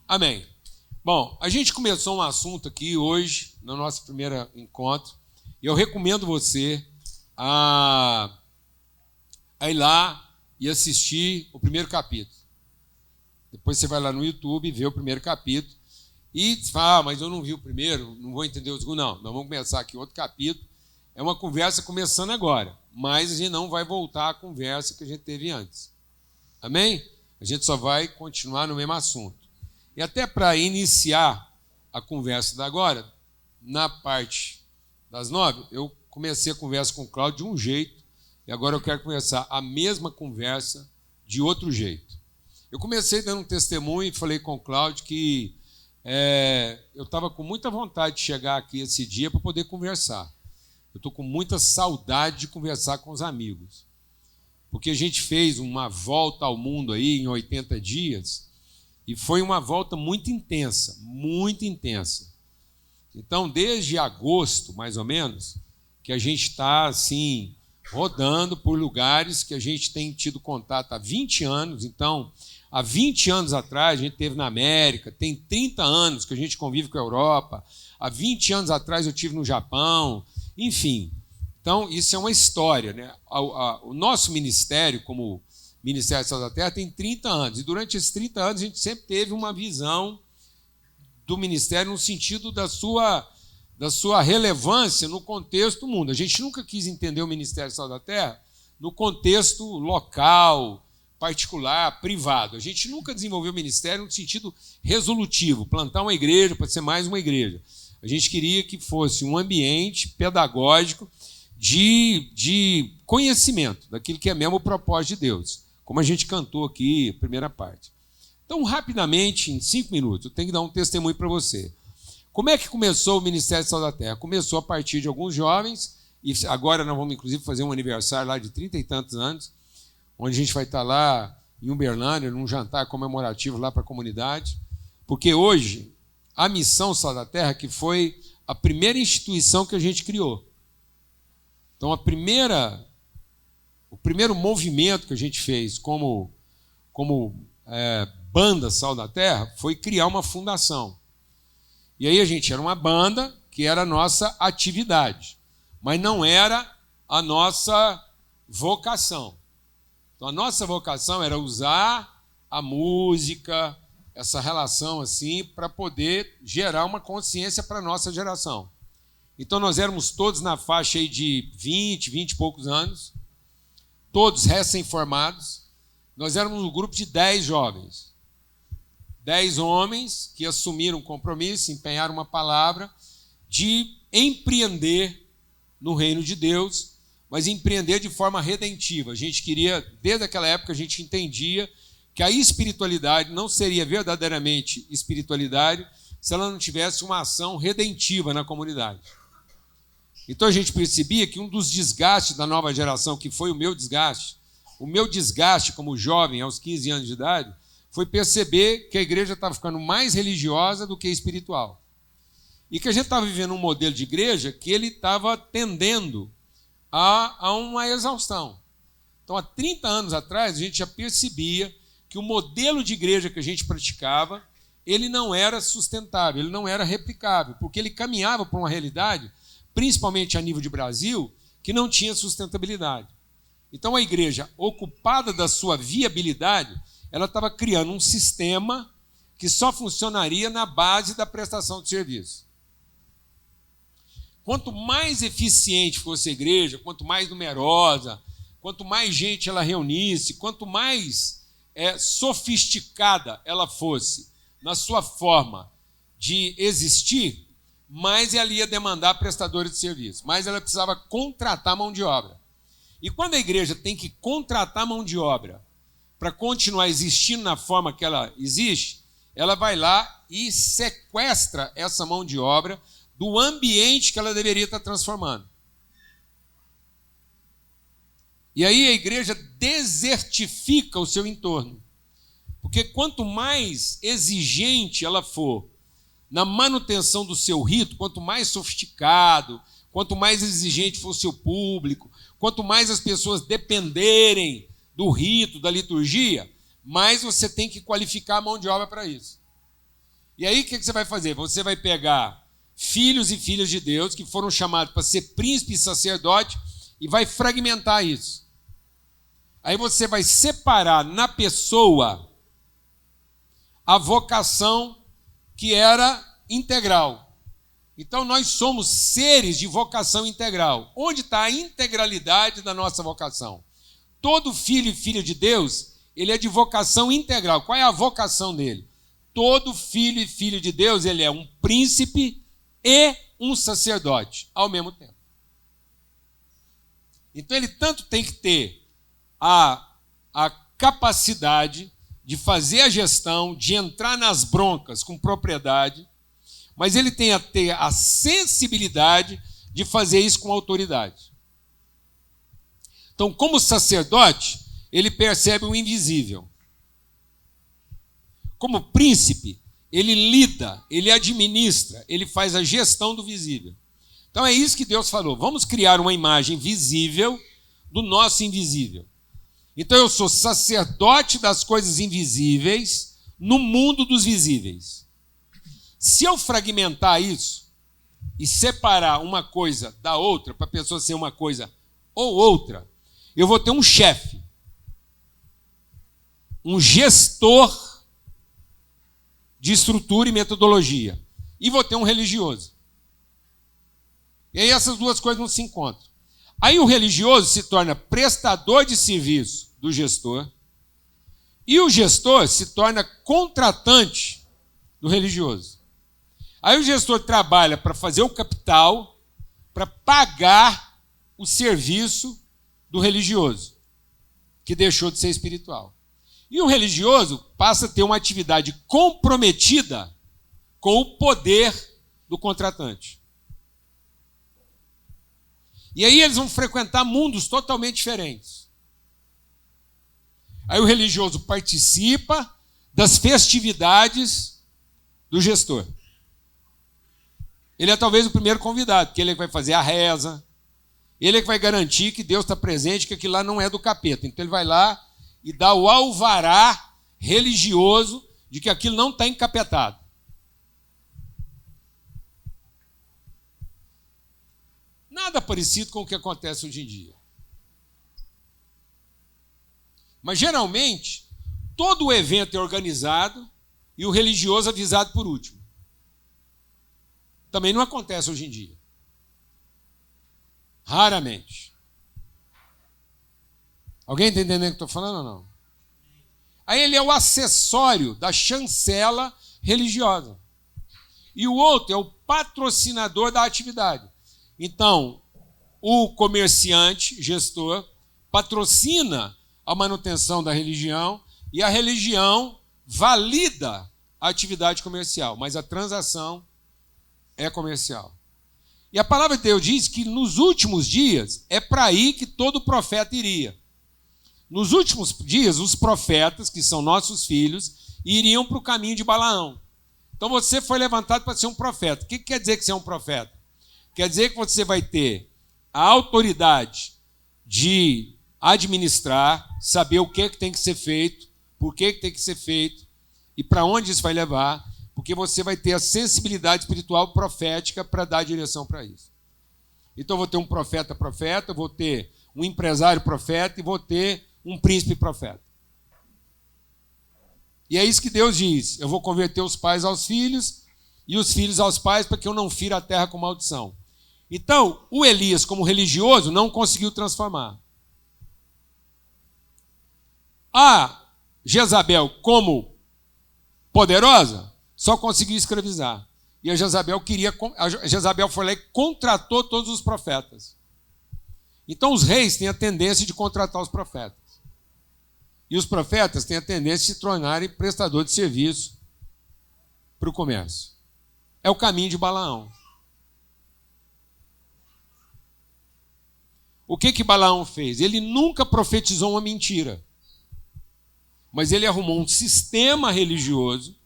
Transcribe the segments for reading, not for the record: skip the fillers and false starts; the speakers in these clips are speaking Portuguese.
Amém. Bom, a gente começou um assunto aqui hoje, no nosso primeiro encontro, e eu recomendo você a ir lá e assistir o primeiro capítulo. Depois você vai lá no YouTube e vê o primeiro capítulo, e fala, mas eu não vi o primeiro, não vou entender o segundo. Não, nós vamos começar aqui outro capítulo. É uma conversa começando agora, mas a gente não vai voltar à conversa que a gente teve antes. Amém? A gente só vai continuar no mesmo assunto. E até para iniciar a conversa da agora, na parte das 9, eu comecei a conversa com o Cláudio de um jeito, e agora eu quero começar a mesma conversa de outro jeito. Eu comecei dando um testemunho e falei com o Cláudio que eu estava com muita vontade de chegar aqui esse dia para poder conversar. Eu estou com muita saudade de conversar com os amigos. Porque a gente fez uma volta ao mundo aí em 80 dias e foi uma volta muito intensa, muito intensa. Então, desde agosto, mais ou menos, que a gente está assim, rodando por lugares que a gente tem tido contato há 20 anos. Então, há 20 anos atrás, a gente esteve na América, tem 30 anos que a gente convive com a Europa, há 20 anos atrás eu estive no Japão, enfim. Então, isso é uma história, né? O nosso ministério, como Ministério Sal da Terra, tem 30 anos, e durante esses 30 anos a gente sempre teve uma visão do ministério no sentido da sua relevância no contexto do mundo. A gente nunca quis entender o Ministério Sal da Terra no contexto local, particular, privado. A gente nunca desenvolveu o ministério no sentido resolutivo, plantar uma igreja para ser mais uma igreja. A gente queria que fosse um ambiente pedagógico de conhecimento, daquilo que é mesmo o propósito de Deus, como a gente cantou aqui, a primeira parte. Então, rapidamente, em 5 minutos, eu tenho que dar um testemunho para você. Como é que começou o Ministério Sal da Terra? Começou a partir de alguns jovens, e agora nós vamos, inclusive, fazer um aniversário lá de 30 e tantos anos, onde a gente vai estar lá em Uberlândia, num jantar comemorativo lá para a comunidade, porque hoje a Missão Sal da Terra, que foi a primeira instituição que a gente criou. Então, o primeiro movimento que a gente fez como banda Sal da Terra foi criar uma fundação. E aí a gente era uma banda que era a nossa atividade, mas não era a nossa vocação. Então, a nossa vocação era usar a música, essa relação assim, para poder gerar uma consciência para a nossa geração. Então, nós éramos todos na faixa aí de 20 e poucos anos, todos recém-formados. Nós éramos um grupo de 10 jovens. 10 homens que assumiram um compromisso, empenharam uma palavra de empreender no reino de Deus, mas empreender de forma redentiva. A gente queria, desde aquela época, a gente entendia que a espiritualidade não seria verdadeiramente espiritualidade se ela não tivesse uma ação redentiva na comunidade. Então a gente percebia que um dos desgastes da nova geração, que foi o meu desgaste como jovem aos 15 anos de idade, foi perceber que a igreja estava ficando mais religiosa do que espiritual. E que a gente estava vivendo um modelo de igreja que ele estava tendendo a uma exaustão. Então, há 30 anos atrás, a gente já percebia que o modelo de igreja que a gente praticava, ele não era sustentável, ele não era replicável, porque ele caminhava para uma realidade, principalmente a nível de Brasil, que não tinha sustentabilidade. Então, a igreja, ocupada da sua viabilidade, ela estava criando um sistema que só funcionaria na base da prestação de serviço. Quanto mais eficiente fosse a igreja, quanto mais numerosa, quanto mais gente ela reunisse, quanto mais sofisticada ela fosse na sua forma de existir, mais ela ia demandar prestadores de serviço, mais ela precisava contratar mão de obra. E quando a igreja tem que contratar mão de obra para continuar existindo na forma que ela existe, ela vai lá e sequestra essa mão de obra do ambiente que ela deveria estar transformando. E aí a igreja desertifica o seu entorno. Porque quanto mais exigente ela for na manutenção do seu rito, quanto mais sofisticado, quanto mais exigente for o seu público, quanto mais as pessoas dependerem do rito, da liturgia, mais você tem que qualificar a mão de obra para isso. E aí o que você vai fazer? Você vai pegar filhos e filhas de Deus que foram chamados para ser príncipe e sacerdote e vai fragmentar isso. Aí você vai separar na pessoa a vocação que era integral. Então nós somos seres de vocação integral. Onde está a integralidade da nossa vocação? Todo filho e filha de Deus, ele é de vocação integral. Qual é a vocação dele? Todo filho e filha de Deus, ele é um príncipe e um sacerdote ao mesmo tempo. Então ele tanto tem que ter a capacidade de fazer a gestão, de entrar nas broncas com propriedade, mas ele tem a ter a sensibilidade de fazer isso com autoridade. Então, como sacerdote, ele percebe o invisível. Como príncipe, ele lida, ele administra, ele faz a gestão do visível. Então é isso que Deus falou. Vamos criar uma imagem visível do nosso invisível. Então eu sou sacerdote das coisas invisíveis no mundo dos visíveis. Se eu fragmentar isso e separar uma coisa da outra, para a pessoa ser uma coisa ou outra, eu vou ter um chefe, um gestor de estrutura e metodologia, e vou ter um religioso. E aí essas duas coisas não se encontram. Aí o religioso se torna prestador de serviço do gestor, e o gestor se torna contratante do religioso. Aí o gestor trabalha para fazer o capital, para pagar o serviço do religioso, que deixou de ser espiritual. E o religioso passa a ter uma atividade comprometida com o poder do contratante. E aí eles vão frequentar mundos totalmente diferentes. Aí o religioso participa das festividades do gestor. Ele é talvez o primeiro convidado, porque ele é que vai fazer a reza, ele é que vai garantir que Deus está presente, que aquilo lá não é do capeta. Então ele vai lá e dá o alvará religioso de que aquilo não está encapetado. Nada parecido com o que acontece hoje em dia. Mas, geralmente, todo o evento é organizado e o religioso avisado por último. Também não acontece hoje em dia. Raramente. Alguém está entendendo o que estou falando ou não? Aí ele é o acessório da chancela religiosa. E o outro é o patrocinador da atividade. Então, o comerciante, gestor, patrocina a manutenção da religião e a religião valida a atividade comercial, mas a transação é comercial. E a palavra de Deus diz que nos últimos dias é para aí que todo profeta iria. Nos últimos dias, os profetas, que são nossos filhos, iriam para o caminho de Balaão. Então você foi levantado para ser um profeta. O que quer dizer que você é um profeta? Quer dizer que você vai ter a autoridade de administrar, saber o que tem que ser feito, por que tem que ser feito e para onde isso vai levar, porque você vai ter a sensibilidade espiritual profética para dar direção para isso. Então eu vou ter um profeta, vou ter um empresário profeta e vou ter um príncipe profeta. E é isso que Deus diz: eu vou converter os pais aos filhos e os filhos aos pais para que eu não fira a terra com maldição. Então, o Elias, como religioso, não conseguiu transformar. A Jezabel, como poderosa, só conseguiu escravizar. E a Jezabel foi lá e contratou todos os profetas. Então os reis têm a tendência de contratar os profetas. E os profetas têm a tendência de se tornarem prestador de serviço para o comércio. É o caminho de Balaão. O que Balaão fez? Ele nunca profetizou uma mentira. Mas ele arrumou um sistema religioso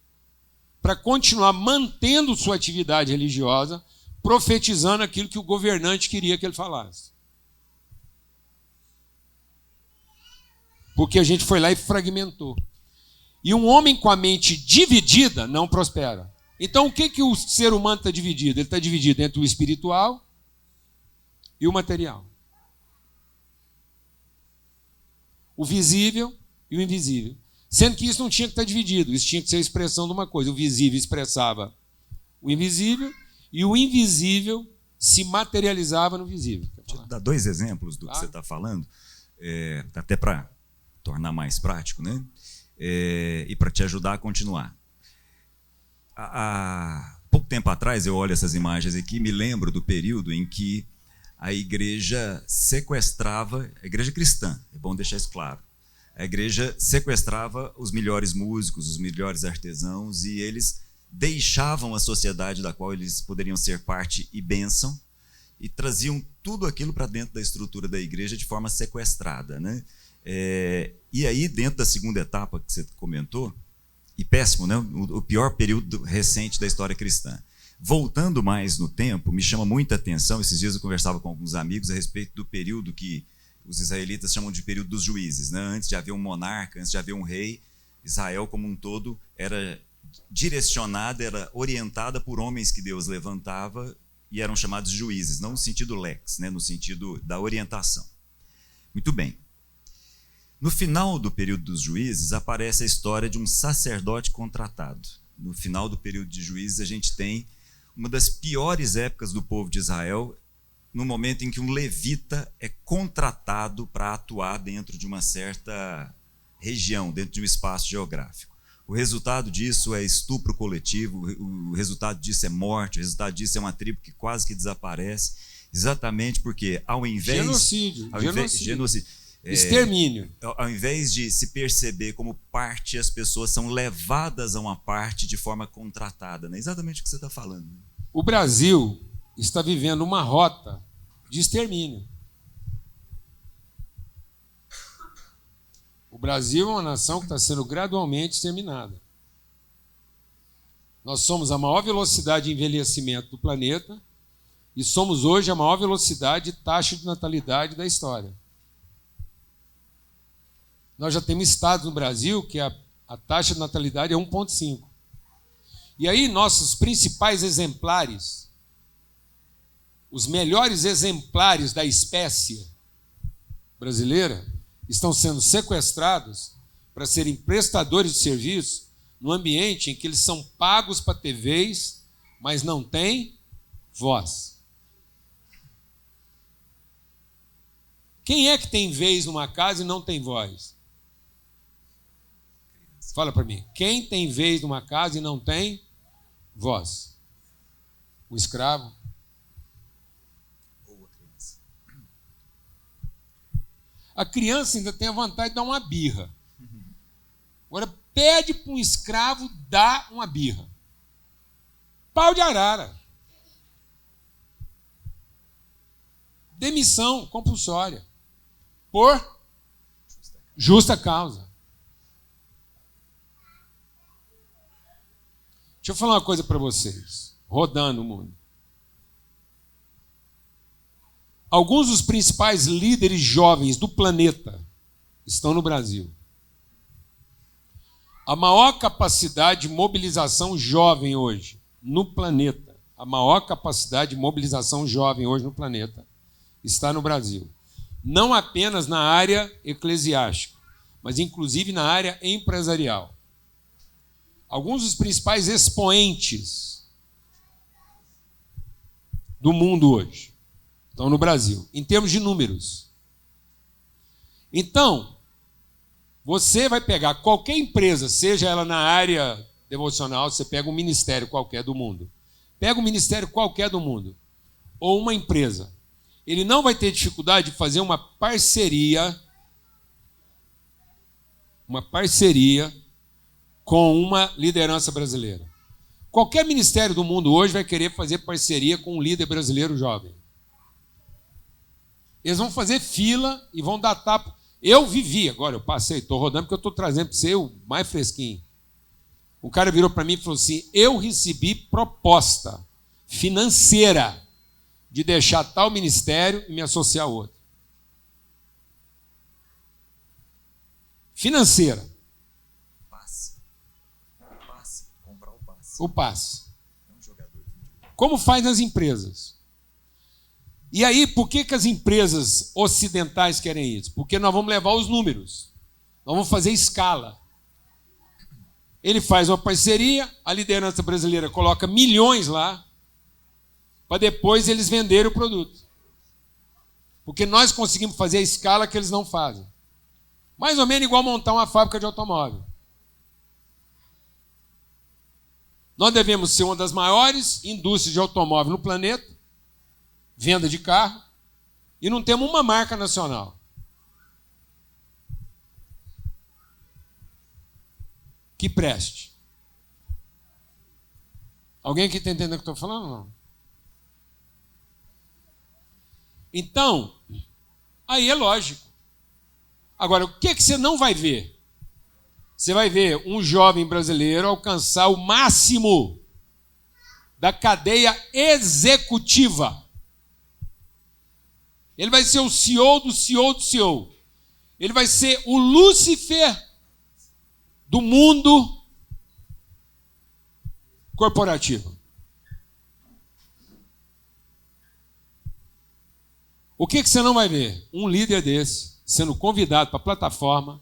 para continuar mantendo sua atividade religiosa, profetizando aquilo que o governante queria que ele falasse. Porque a gente foi lá e fragmentou. E um homem com a mente dividida não prospera. Então, o que o ser humano está dividido? Ele está dividido entre o espiritual e o material. O visível e o invisível. Sendo que isso não tinha que estar dividido, isso tinha que ser a expressão de uma coisa. O visível expressava o invisível e o invisível se materializava no visível. Deixa eu dar 2 exemplos do que você está falando, até para tornar mais prático, né? E para te ajudar a continuar. Há pouco tempo atrás, eu olho essas imagens aqui e me lembro do período em que a igreja sequestrava, a igreja cristã, é bom deixar isso claro, a igreja sequestrava os melhores músicos, os melhores artesãos, e eles deixavam a sociedade da qual eles poderiam ser parte e bênção, e traziam tudo aquilo para dentro da estrutura da igreja de forma sequestrada, né? E aí, dentro da segunda etapa que você comentou, e péssimo, né? O pior período recente da história cristã. Voltando mais no tempo, me chama muita atenção, esses dias eu conversava com alguns amigos a respeito do período que os israelitas chamam de período dos juízes, né? Antes de haver um monarca, antes de haver um rei, Israel como um todo era direcionada, era orientada por homens que Deus levantava e eram chamados juízes, não no sentido lex, né? No sentido da orientação. Muito bem. No final do período dos juízes, aparece a história de um sacerdote contratado. No final do período de juízes, a gente tem uma das piores épocas do povo de Israel, no momento em que um levita é contratado para atuar dentro de uma certa região, dentro de um espaço geográfico. O resultado disso é estupro coletivo, o resultado disso é morte, o resultado disso é uma tribo que quase que desaparece, exatamente porque ao invés... Genocídio. Extermínio. Ao invés de se perceber como parte, as pessoas são levadas a uma parte de forma contratada. Né? Exatamente o que você está falando. O Brasil está vivendo uma rota de extermínio. O Brasil é uma nação que está sendo gradualmente exterminada. Nós somos a maior velocidade de envelhecimento do planeta e somos hoje a maior velocidade de taxa de natalidade da história. Nós já temos estados no Brasil que a taxa de natalidade é 1,5. E aí nossos principais exemplares, os melhores exemplares da espécie brasileira, estão sendo sequestrados para serem prestadores de serviço no ambiente em que eles são pagos para ter vez, mas não têm voz. Quem é que tem vez numa casa e não tem voz? Fala para mim. Quem tem vez numa casa e não tem voz? O escravo? Ou a criança. A criança ainda tem a vontade de dar uma birra. Agora, pede para um escravo dar uma birra. Pau de arara. Demissão compulsória. Por justa causa. Deixa eu falar uma coisa para vocês, rodando o mundo. Alguns dos principais líderes jovens do planeta estão no Brasil. A maior capacidade de mobilização jovem hoje no planeta, a maior capacidade de mobilização jovem hoje no planeta está no Brasil. Não apenas na área eclesiástica, mas inclusive na área empresarial. Alguns dos principais expoentes do mundo hoje estão no Brasil, em termos de números. Então, você vai pegar qualquer empresa, seja ela na área devocional, você pega um ministério qualquer do mundo, pega um ministério qualquer do mundo, ou uma empresa, ele não vai ter dificuldade de fazer uma parceria com uma liderança brasileira. Qualquer ministério do mundo hoje vai querer fazer parceria com um líder brasileiro jovem. Eles vão fazer fila e vão dar tapa. Eu vivi, agora eu passei, estou rodando porque eu estou trazendo para você o mais fresquinho. O cara virou para mim e falou assim, eu recebi proposta financeira de deixar tal ministério e me associar a outro. Financeira. Comprar o passe. O passe. como faz nas empresas. E aí, por que as empresas ocidentais querem isso? Porque nós vamos levar os números. Nós vamos fazer escala. Ele faz uma parceria, a liderança brasileira coloca milhões lá, para depois eles venderem o produto. Porque nós conseguimos fazer a escala que eles não fazem. Mais ou menos igual montar uma fábrica de automóvel. Nós devemos ser uma das maiores indústrias de automóvel no planeta, venda de carro, e não temos uma marca nacional. Que preste. Alguém aqui está entendendo o que eu estou falando? Não? Então, aí é lógico. Agora, o que você não vai ver? Você vai ver um jovem brasileiro alcançar o máximo da cadeia executiva. Ele vai ser o CEO do CEO do CEO. Ele vai ser o Lúcifer do mundo corporativo. O que você não vai ver? Um líder desse sendo convidado para a plataforma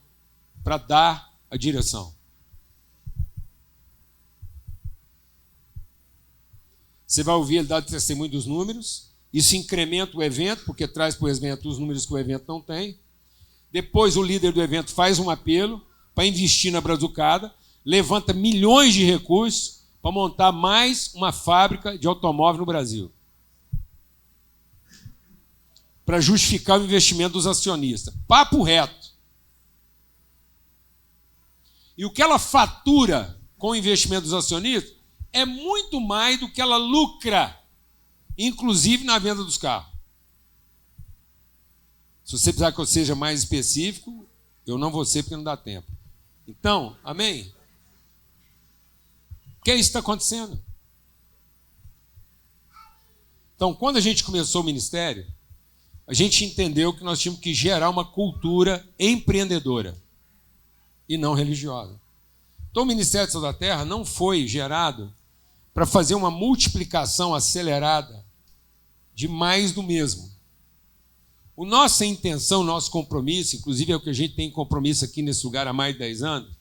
para dar a direção. Você vai ouvir ele dar testemunho dos números, isso incrementa o evento, porque traz para o evento os números que o evento não tem. Depois o líder do evento faz um apelo para investir na Brazucada, levanta milhões de recursos para montar mais uma fábrica de automóvel no Brasil. Para justificar o investimento dos acionistas. Papo reto. E o que ela fatura com o investimento dos acionistas é muito mais do que ela lucra, inclusive na venda dos carros. Se você precisar que eu seja mais específico, eu não vou ser porque não dá tempo. Então, amém? O que é isso que está acontecendo? Então, quando a gente começou o ministério, a gente entendeu que nós tínhamos que gerar uma cultura empreendedora e não religiosa. Então, o Ministério do Céu da Terra não foi gerado para fazer uma multiplicação acelerada de mais do mesmo. A nossa intenção, nosso compromisso, inclusive é o que a gente tem compromisso aqui nesse lugar há mais de 10 anos,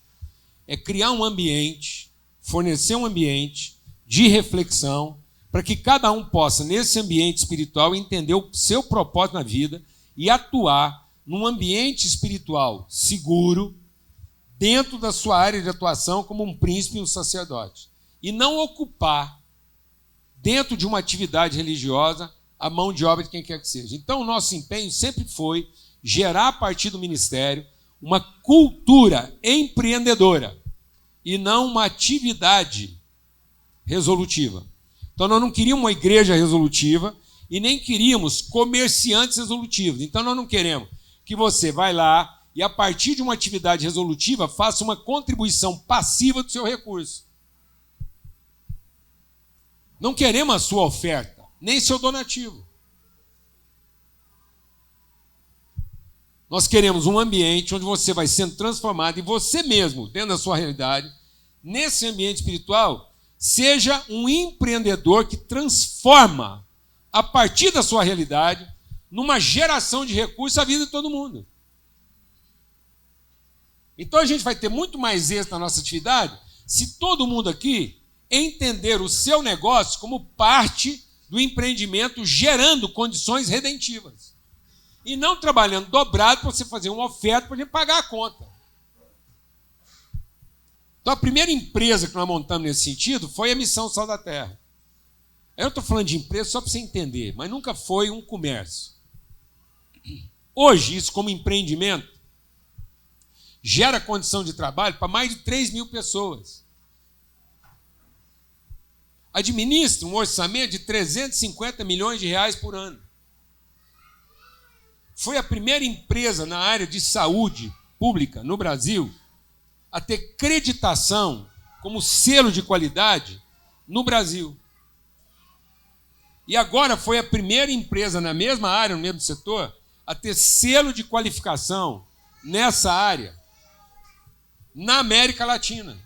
é criar um ambiente, fornecer um ambiente de reflexão, para que cada um possa, nesse ambiente espiritual, entender o seu propósito na vida e atuar num ambiente espiritual seguro, dentro da sua área de atuação, como um príncipe e um sacerdote. E não ocupar, dentro de uma atividade religiosa, a mão de obra de quem quer que seja. Então, o nosso empenho sempre foi gerar, a partir do ministério, uma cultura empreendedora e não uma atividade resolutiva. Então, nós não queríamos uma igreja resolutiva e nem queríamos comerciantes resolutivos. Então, nós não queremos que você vá lá e, a partir de uma atividade resolutiva, faça uma contribuição passiva do seu recurso. Não queremos a sua oferta, nem seu donativo. Nós queremos um ambiente onde você vai sendo transformado e você mesmo, dentro da sua realidade, nesse ambiente espiritual, seja um empreendedor que transforma, a partir da sua realidade, numa geração de recursos a vida de todo mundo. Então a gente vai ter muito mais êxito na nossa atividade se todo mundo aqui entender o seu negócio como parte do empreendimento gerando condições redentivas. E não trabalhando dobrado para você fazer uma oferta para a gente pagar a conta. Então, a primeira empresa que nós montamos nesse sentido foi a Missão Sal da Terra. Eu estou falando de empresa só para você entender, mas nunca foi um comércio. Hoje, isso como empreendimento, gera condição de trabalho para mais de 3 mil pessoas. Administra um orçamento de 350 milhões de reais por ano. Foi a primeira empresa na área de saúde pública no Brasil a ter creditação como selo de qualidade no Brasil. E agora foi a primeira empresa na mesma área, no mesmo setor, a ter selo de qualificação nessa área na América Latina,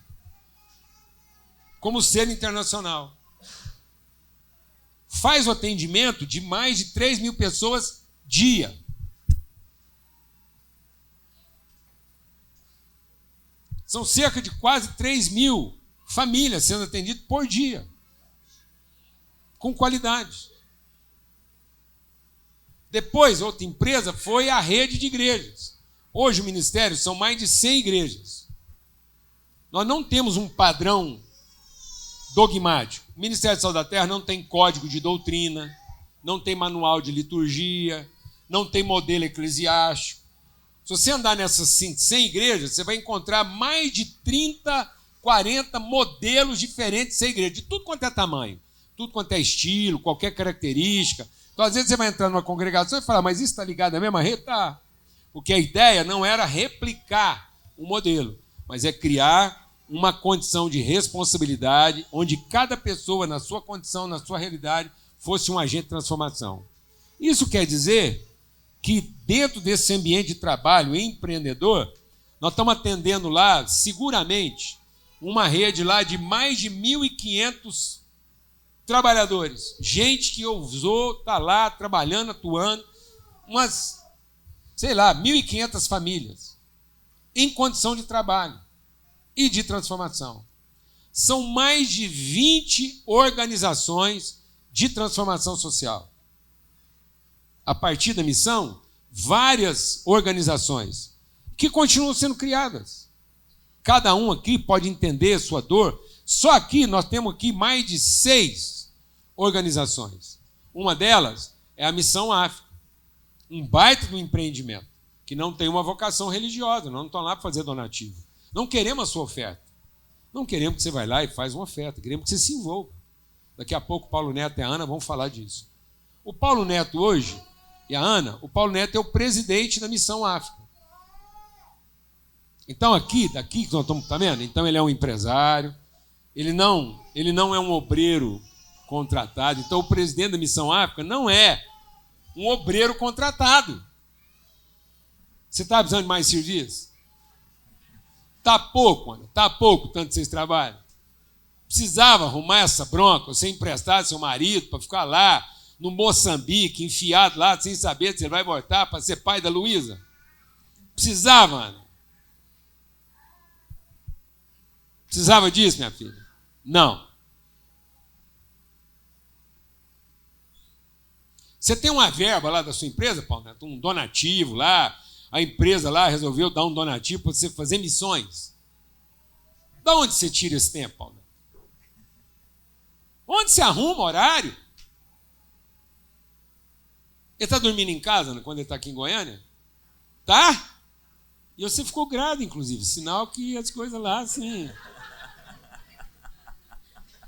como selo internacional. faz o atendimento de mais de 3 mil pessoas dia. São cerca de quase 3 mil famílias sendo atendidas por dia, com qualidade. Depois, outra empresa foi a rede de igrejas. Hoje o ministério são mais de 100 igrejas. Nós não temos um padrão dogmático. O Ministério da Saúde da Terra não tem código de doutrina, não tem manual de liturgia, não tem modelo eclesiástico. Se você andar nessas 100 igrejas, você vai encontrar mais de 30, 40 modelos diferentes de ser igreja, de tudo quanto é tamanho, tudo quanto é estilo, qualquer característica. Então, às vezes, você vai entrar numa congregação e falar, mas isso está ligado à mesma rede? Tá. Porque a ideia não era replicar o modelo, mas é criar uma condição de responsabilidade, onde cada pessoa, na sua condição, na sua realidade, fosse um agente de transformação. Isso quer dizer que dentro desse ambiente de trabalho empreendedor, nós estamos atendendo lá, seguramente, uma rede lá de mais de 1.500 trabalhadores. Gente que ousou estar lá trabalhando, atuando, umas, 1.500 famílias em condição de trabalho e de transformação. São mais de 20 organizações de transformação social. A partir da missão, várias organizações que continuam sendo criadas. Cada um aqui pode entender sua dor. Só aqui nós temos aqui mais de 6 organizações. Uma delas é a Missão África, um baita do empreendimento, que não tem uma vocação religiosa, não estão lá para fazer donativo. Não queremos a sua oferta. Não queremos que você vá lá e faz uma oferta, queremos que você se envolva. Daqui a pouco o Paulo Neto e a Ana vão falar disso. O Paulo Neto hoje, e a Ana, o Paulo Neto é o presidente da Missão África. Então daqui que nós estamos, tá vendo? Então ele é um empresário, ele não é um obreiro contratado. Então o presidente da Missão África não é um obreiro contratado. Você está precisando de mais serviço? Está pouco, Ana, está pouco tanto que vocês trabalham. Precisava arrumar essa bronca, você emprestar seu marido para ficar lá no Moçambique, enfiado lá, sem saber se ele vai voltar para ser pai da Luísa? Precisava, Ana? Precisava disso, minha filha? Não. Você tem uma verba lá da sua empresa, Paulo Neto, um donativo lá, a empresa lá resolveu dar um donativo para você fazer missões. Da onde você tira esse tempo, Paulo Neto? Onde você arruma horário? Ele está dormindo em casa, né, quando ele está aqui em Goiânia? Tá? E você ficou grado, inclusive, sinal que as coisas lá, assim...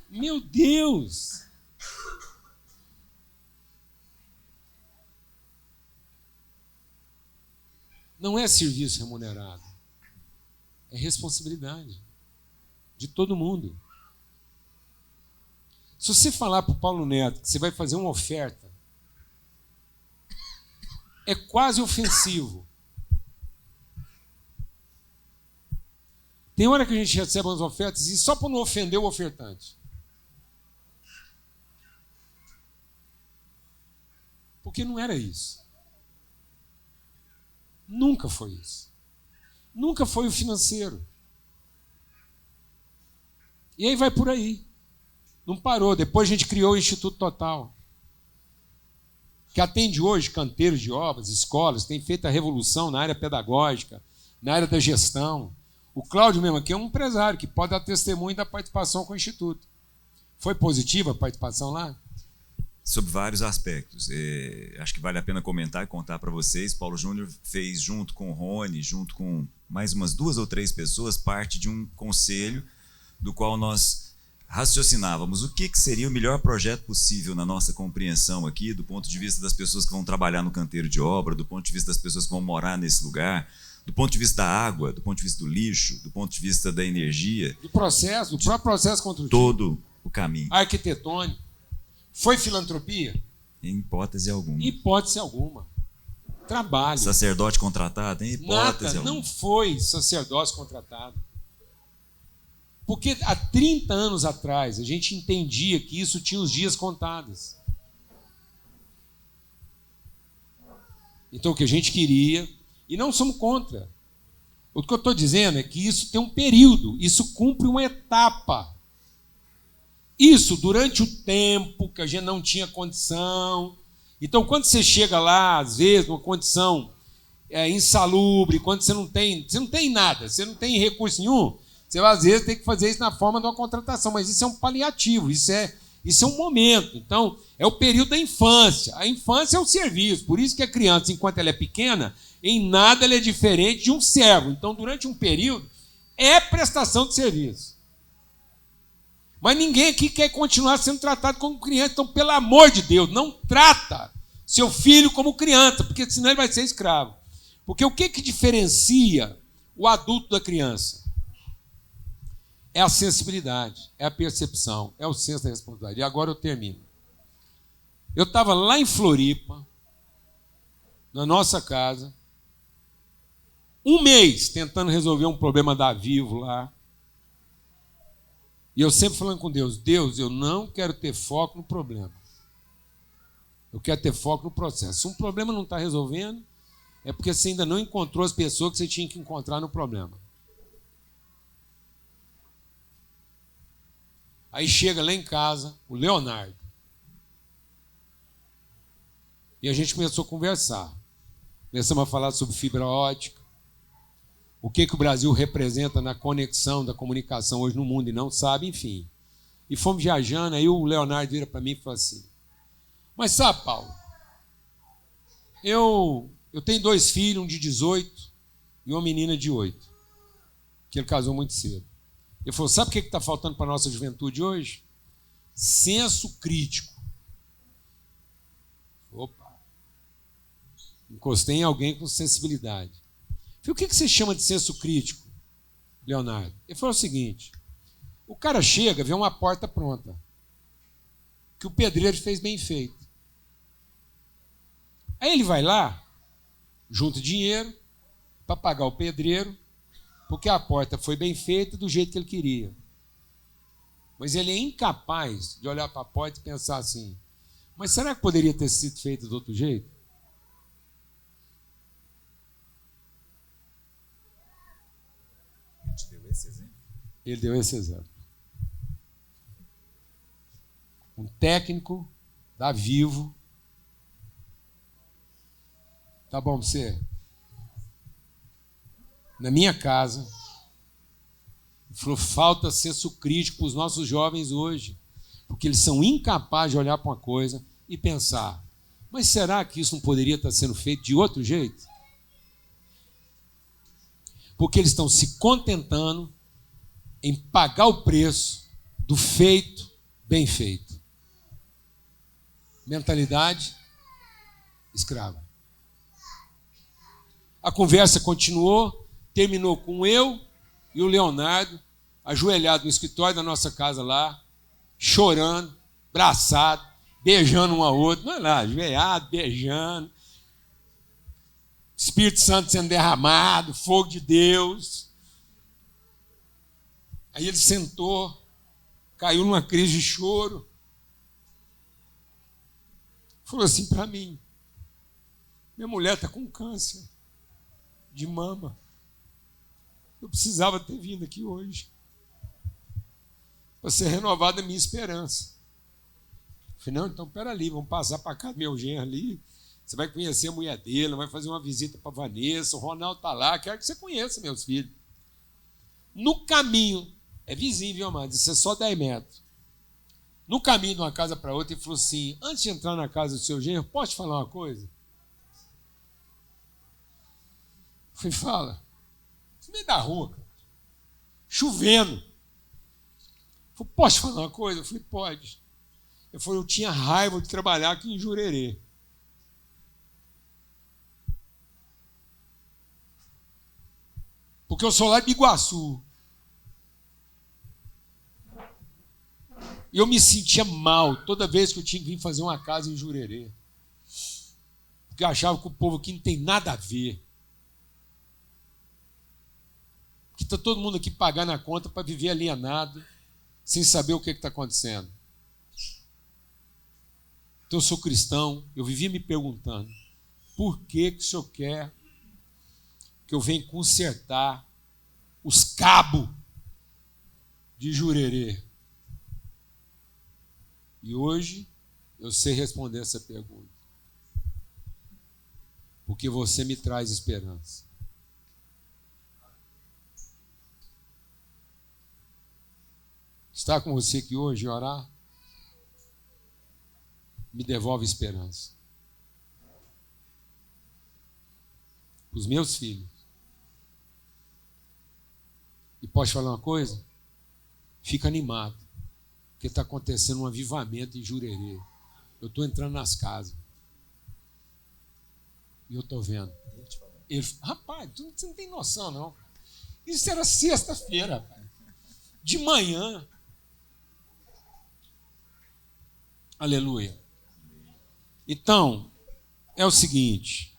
Meu Deus! Não é serviço remunerado. É responsabilidade de todo mundo. Se você falar para o Paulo Neto que você vai fazer uma oferta, é quase ofensivo. Tem hora que a gente recebe umas ofertas e só para não ofender o ofertante. Porque não era isso. Nunca foi isso. Nunca foi o financeiro. E aí vai por aí. Não parou. Depois a gente criou o Instituto Total, que atende hoje canteiros de obras, escolas, tem feito a revolução na área pedagógica, na área da gestão. O Cláudio mesmo aqui é um empresário que pode dar testemunho da participação com o Instituto. Foi positiva a participação lá? Sobre vários aspectos. Acho que vale a pena comentar e contar para vocês. Paulo Júnior fez, junto com o Rony, junto com mais umas 2 ou 3 pessoas, parte de um conselho do qual nós raciocinávamos o que seria o melhor projeto possível na nossa compreensão aqui, do ponto de vista das pessoas que vão trabalhar no canteiro de obra, do ponto de vista das pessoas que vão morar nesse lugar, do ponto de vista da água, do ponto de vista do lixo, do ponto de vista da energia. Do processo, do próprio processo construtivo. Todo o caminho. Arquitetônico. Foi filantropia? Em hipótese alguma. Hipótese alguma. Trabalho. Sacerdote contratado? Em hipótese Nada, alguma. não foi sacerdócio contratado. Porque há 30 anos atrás a gente entendia que isso tinha os dias contados. Então, o que a gente queria, e não somos contra. O que eu estou dizendo é que isso tem um período, isso cumpre uma etapa. Isso durante o tempo que a gente não tinha condição. Então, quando você chega lá, às vezes, numa condição insalubre, quando você não tem nada, você não tem recurso nenhum, você às vezes tem que fazer isso na forma de uma contratação, mas isso é um paliativo, isso é um momento. Então, é o período da infância. A infância é o serviço, por isso que a criança, enquanto ela é pequena, em nada ela é diferente de um servo. Então, durante um período, é prestação de serviço. Mas ninguém aqui quer continuar sendo tratado como criança. Então, pelo amor de Deus, não trata seu filho como criança, porque senão ele vai ser escravo. Porque o que diferencia o adulto da criança? É a sensibilidade, é a percepção, é o senso da responsabilidade. E agora eu termino. Eu estava lá em Floripa, na nossa casa, um mês tentando resolver um problema da Vivo lá. E eu sempre falando com Deus, Deus, eu não quero ter foco no problema. Eu quero ter foco no processo. Se um problema não está resolvendo, é porque você ainda não encontrou as pessoas que você tinha que encontrar no problema. Aí chega lá em casa o Leonardo. E a gente começou a conversar. Começamos a falar sobre fibra ótica. O que o Brasil representa na conexão da comunicação hoje no mundo e não sabe, enfim. E fomos viajando, aí o Leonardo vira para mim e fala assim, mas sabe, Paulo, eu tenho 2 filhos, um de 18 e uma menina de 8, que ele casou muito cedo. Ele falou, sabe o que está faltando para a nossa juventude hoje? Senso crítico. Opa! Encostei em alguém com sensibilidade. Eu falei, o que você chama de senso crítico, Leonardo? Ele falou o seguinte, o cara chega, vê uma porta pronta, que o pedreiro fez bem feito. Aí ele vai lá, junta dinheiro para pagar o pedreiro, porque a porta foi bem feita do jeito que ele queria. Mas ele é incapaz de olhar para a porta e pensar assim, mas será que poderia ter sido feito de outro jeito? Ele deu esse exemplo. Um técnico da Vivo. Tá bom pra você? Na minha casa. Falou, falta senso crítico para os nossos jovens hoje. Porque eles são incapazes de olhar para uma coisa e pensar, mas será que isso não poderia estar sendo feito de outro jeito? Porque eles estão se contentando em pagar o preço do feito bem feito. Mentalidade escrava. A conversa continuou, terminou com eu e o Leonardo ajoelhado no escritório da nossa casa lá, chorando, abraçado, beijando um ao outro, não é lá, ajoelhado, beijando. Espírito Santo sendo derramado, fogo de Deus. Aí ele sentou, caiu numa crise de choro. Falou assim para mim, minha mulher está com câncer de mama. Eu precisava ter vindo aqui hoje para ser renovada a minha esperança. Eu falei, não, então peraí, vamos passar para casa do meu genro ali. Você vai conhecer a mulher dele, vai fazer uma visita para a Vanessa, o Ronaldo está lá, quero que você conheça meus filhos. No caminho, é visível, amado, isso é só 10 metros. No caminho de uma casa para outra, ele falou assim, antes de entrar na casa do seu genro, posso te falar uma coisa? Eu falei, fala. No meio da rua, cara. Chovendo. Eu falei, posso te falar uma coisa? Eu falei, pode. Ele falou, eu tinha raiva de trabalhar aqui em Jurerê. Porque eu sou lá de Biguaçu. E eu me sentia mal toda vez que eu tinha que vir fazer uma casa em Jurerê. Porque eu achava que o povo aqui não tem nada a ver. Que está todo mundo aqui pagando a conta para viver alienado, sem saber o que está acontecendo. Então eu sou cristão, eu vivia me perguntando, por que o Senhor quer que eu venha consertar os cabos de Jurerê? E hoje eu sei responder essa pergunta. Porque você me traz esperança. Estar com você aqui hoje e orar me devolve esperança. Os meus filhos. E posso falar uma coisa? Fica animado, porque está acontecendo um avivamento em Jurerê. Eu estou entrando nas casas. E eu estou vendo. Rapaz, você não tem noção, não. Isso era sexta-feira, rapaz. De manhã. Aleluia. Então, é o seguinte.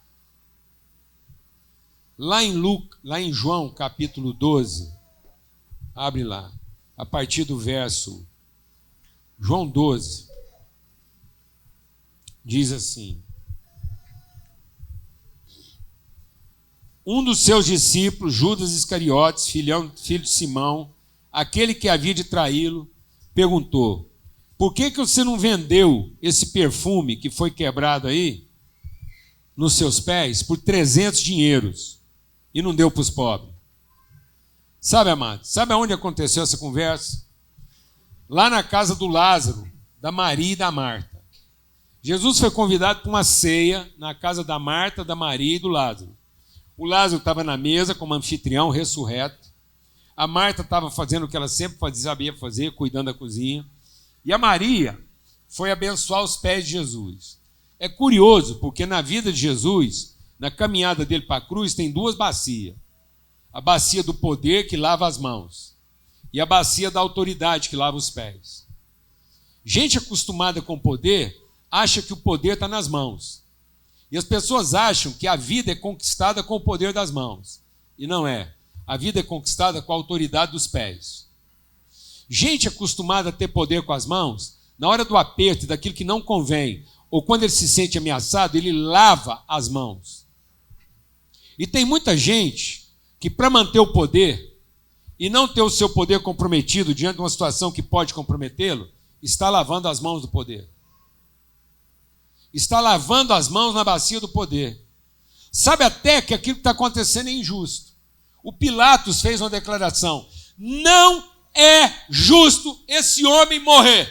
Lá em João, capítulo 12, abre lá, a partir do verso, João 12, diz assim: um dos seus discípulos, Judas Iscariotes, filho de Simão, aquele que havia de traí-lo, perguntou: por que você não vendeu esse perfume que foi quebrado aí nos seus pés por 300 dinheiros e não deu para os pobres? Sabe, amados, sabe aonde aconteceu essa conversa? Lá na casa do Lázaro, da Maria e da Marta. Jesus foi convidado para uma ceia na casa da Marta, da Maria e do Lázaro. O Lázaro estava na mesa como anfitrião ressurreto. A Marta estava fazendo o que ela sempre sabia fazer, cuidando da cozinha. E a Maria foi abençoar os pés de Jesus. É curioso, porque na vida de Jesus, na caminhada dele para a cruz, tem duas bacias. A bacia do poder, que lava as mãos, e a bacia da autoridade, que lava os pés. Gente acostumada com poder acha que o poder está nas mãos. E as pessoas acham que a vida é conquistada com o poder das mãos. E não é. A vida é conquistada com a autoridade dos pés. Gente acostumada a ter poder com as mãos, na hora do aperto e daquilo que não convém, ou quando ele se sente ameaçado, ele lava as mãos. E tem muita gente que, para manter o poder e não ter o seu poder comprometido diante de uma situação que pode comprometê-lo, está lavando as mãos do poder. Está lavando as mãos na bacia do poder. Sabe até que aquilo que está acontecendo é injusto. O Pilatos fez uma declaração: não é justo esse homem morrer.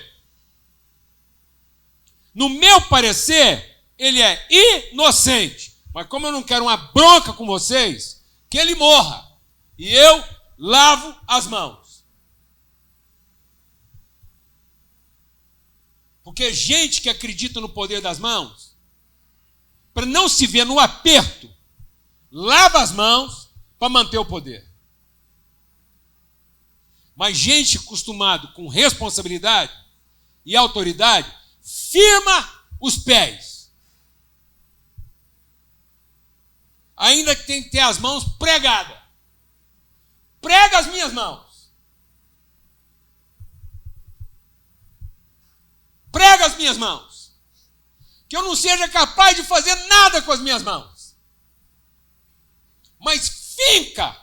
No meu parecer, ele é inocente. Mas como eu não quero uma bronca com vocês, que ele morra. E eu lavo as mãos. Porque gente que acredita no poder das mãos, para não se ver no aperto, lava as mãos para manter o poder. Mas gente acostumado com responsabilidade e autoridade, firma os pés. Ainda que tem que ter as mãos pregadas. Prega as minhas mãos. Prega as minhas mãos. Que eu não seja capaz de fazer nada com as minhas mãos. Mas finca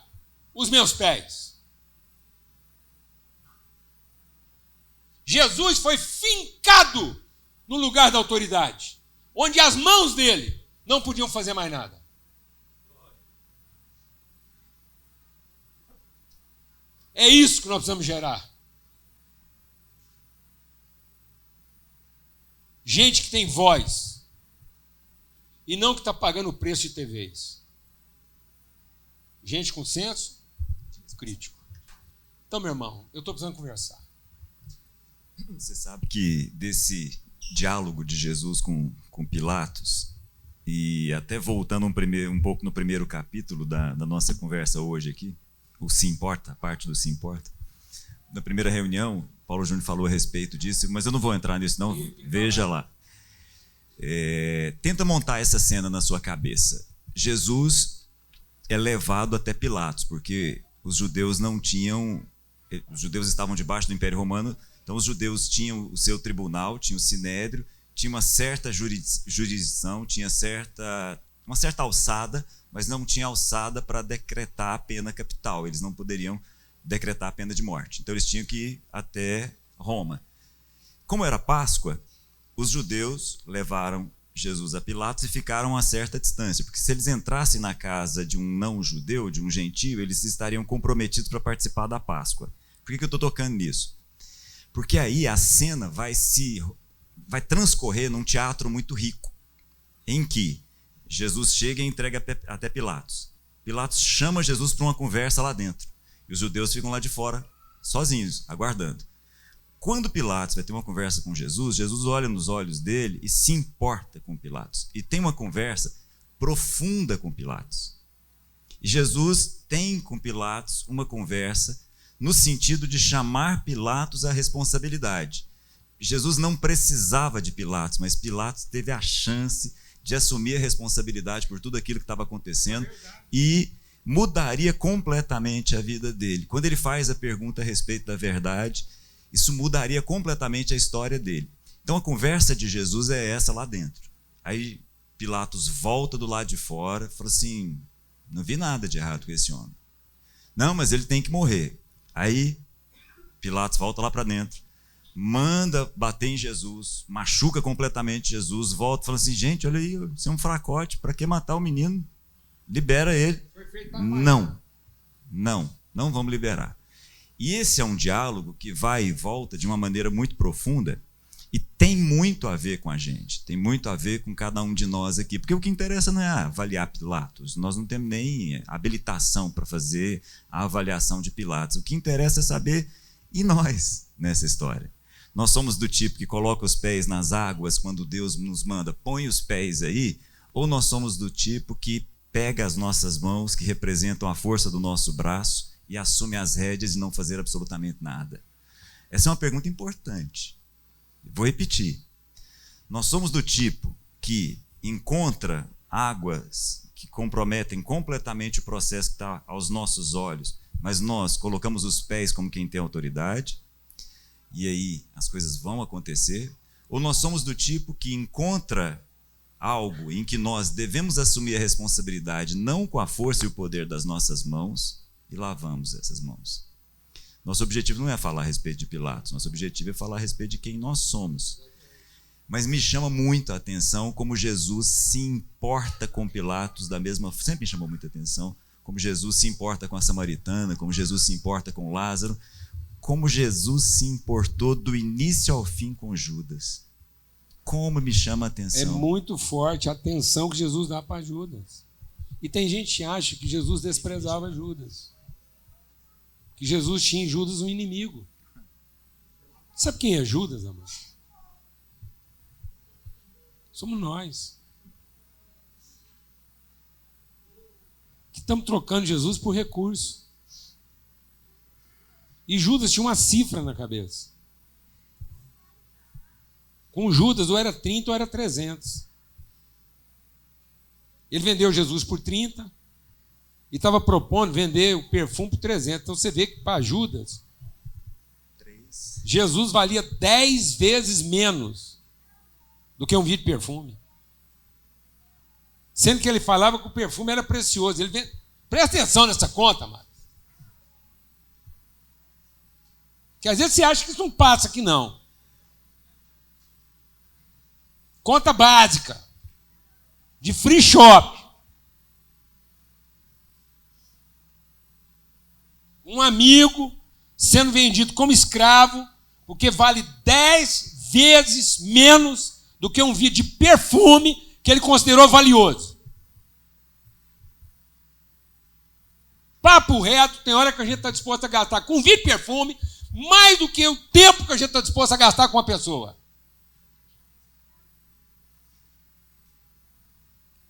os meus pés. Jesus foi fincado no lugar da autoridade, onde as mãos dele não podiam fazer mais nada. É isso que nós precisamos gerar. Gente que tem voz e não que está pagando o preço de TVs. Gente com senso crítico. Então, meu irmão, eu estou precisando conversar. Você sabe que desse diálogo de Jesus com Pilatos, e até voltando um pouco no primeiro capítulo da nossa conversa hoje aqui, o Se Importa, a parte do Se Importa, na primeira reunião, Paulo Júnior falou a respeito disso, mas eu não vou entrar nisso não, veja lá. Tenta montar essa cena na sua cabeça. Jesus é levado até Pilatos, porque os judeus estavam debaixo do Império Romano, então os judeus tinham o seu tribunal, tinham o sinédrio, tinha uma certa jurisdição, tinha certa uma certa alçada, mas não tinha alçada para decretar a pena capital. Eles não poderiam decretar a pena de morte. Então eles tinham que ir até Roma. Como era Páscoa, os judeus levaram Jesus a Pilatos e ficaram a uma certa distância, porque se eles entrassem na casa de um não-judeu, de um gentio, eles estariam comprometidos para participar da Páscoa. Por que eu estou tocando nisso? Porque aí a cena vai transcorrer num teatro muito rico, em que Jesus chega e entrega até Pilatos. Pilatos chama Jesus para uma conversa lá dentro, e os judeus ficam lá de fora, sozinhos, aguardando. Quando Pilatos vai ter uma conversa com Jesus, Jesus olha nos olhos dele e se importa com Pilatos. E tem uma conversa profunda com Pilatos. E Jesus tem com Pilatos uma conversa no sentido de chamar Pilatos à responsabilidade. Jesus não precisava de Pilatos, mas Pilatos teve a chance de assumir a responsabilidade por tudo aquilo que estava acontecendo e mudaria completamente a vida dele. Quando ele faz a pergunta a respeito da verdade, isso mudaria completamente a história dele. Então a conversa de Jesus é essa lá dentro. Aí Pilatos volta do lado de fora e fala assim, não vi nada de errado com esse homem. Não, mas ele tem que morrer. Aí Pilatos volta lá para dentro, manda bater em Jesus, machuca completamente Jesus, volta e fala assim, gente, olha aí, você é um fracote, para que matar o menino? Libera ele. Não vamos liberar. E esse é um diálogo que vai e volta de uma maneira muito profunda e tem muito a ver com a gente, tem muito a ver com cada um de nós aqui, porque o que interessa não é avaliar Pilatos, nós não temos nem habilitação para fazer a avaliação de Pilatos, o que interessa é saber, e nós nessa história? Nós somos do tipo que coloca os pés nas águas quando Deus nos manda, põe os pés aí, ou nós somos do tipo que pega as nossas mãos, que representam a força do nosso braço, e assume as rédeas e não fazer absolutamente nada? Essa é uma pergunta importante. Vou repetir. Nós somos do tipo que encontra águas que comprometem completamente o processo que está aos nossos olhos, mas nós colocamos os pés como quem tem autoridade, e aí as coisas vão acontecer? Ou nós somos do tipo que encontra algo em que nós devemos assumir a responsabilidade, não com a força e o poder das nossas mãos, e lavamos essas mãos? Nosso objetivo não é falar a respeito de Pilatos, nosso objetivo é falar a respeito de quem nós somos. Mas me chama muito a atenção como Jesus se importa com Pilatos da mesma... Sempre me chamou muita atenção como Jesus se importa com a samaritana, como Jesus se importa com Lázaro, como Jesus se importou do início ao fim com Judas. Como me chama a atenção. É muito forte a atenção que Jesus dá para Judas. E tem gente que acha que Jesus desprezava Judas, que Jesus tinha em Judas um inimigo. Sabe quem é Judas, amor? Somos nós. Que estamos trocando Jesus por recurso. E Judas tinha uma cifra na cabeça. Com Judas, ou era 30 ou era 300. Ele vendeu Jesus por 30 e estava propondo vender o perfume por 300. Então você vê que para Judas, Jesus valia 10 vezes menos do que um vidro de perfume. Sendo que ele falava que o perfume era precioso. Presta atenção nessa conta, mano. Que às vezes você acha que isso não passa aqui, não. Conta básica. De free shop. Um amigo sendo vendido como escravo, porque vale 10 vezes menos do que um vidro de perfume que ele considerou valioso. Papo reto, tem hora que a gente está disposto a gastar com um vidro de perfume mais do que o tempo que a gente está disposto a gastar com uma pessoa.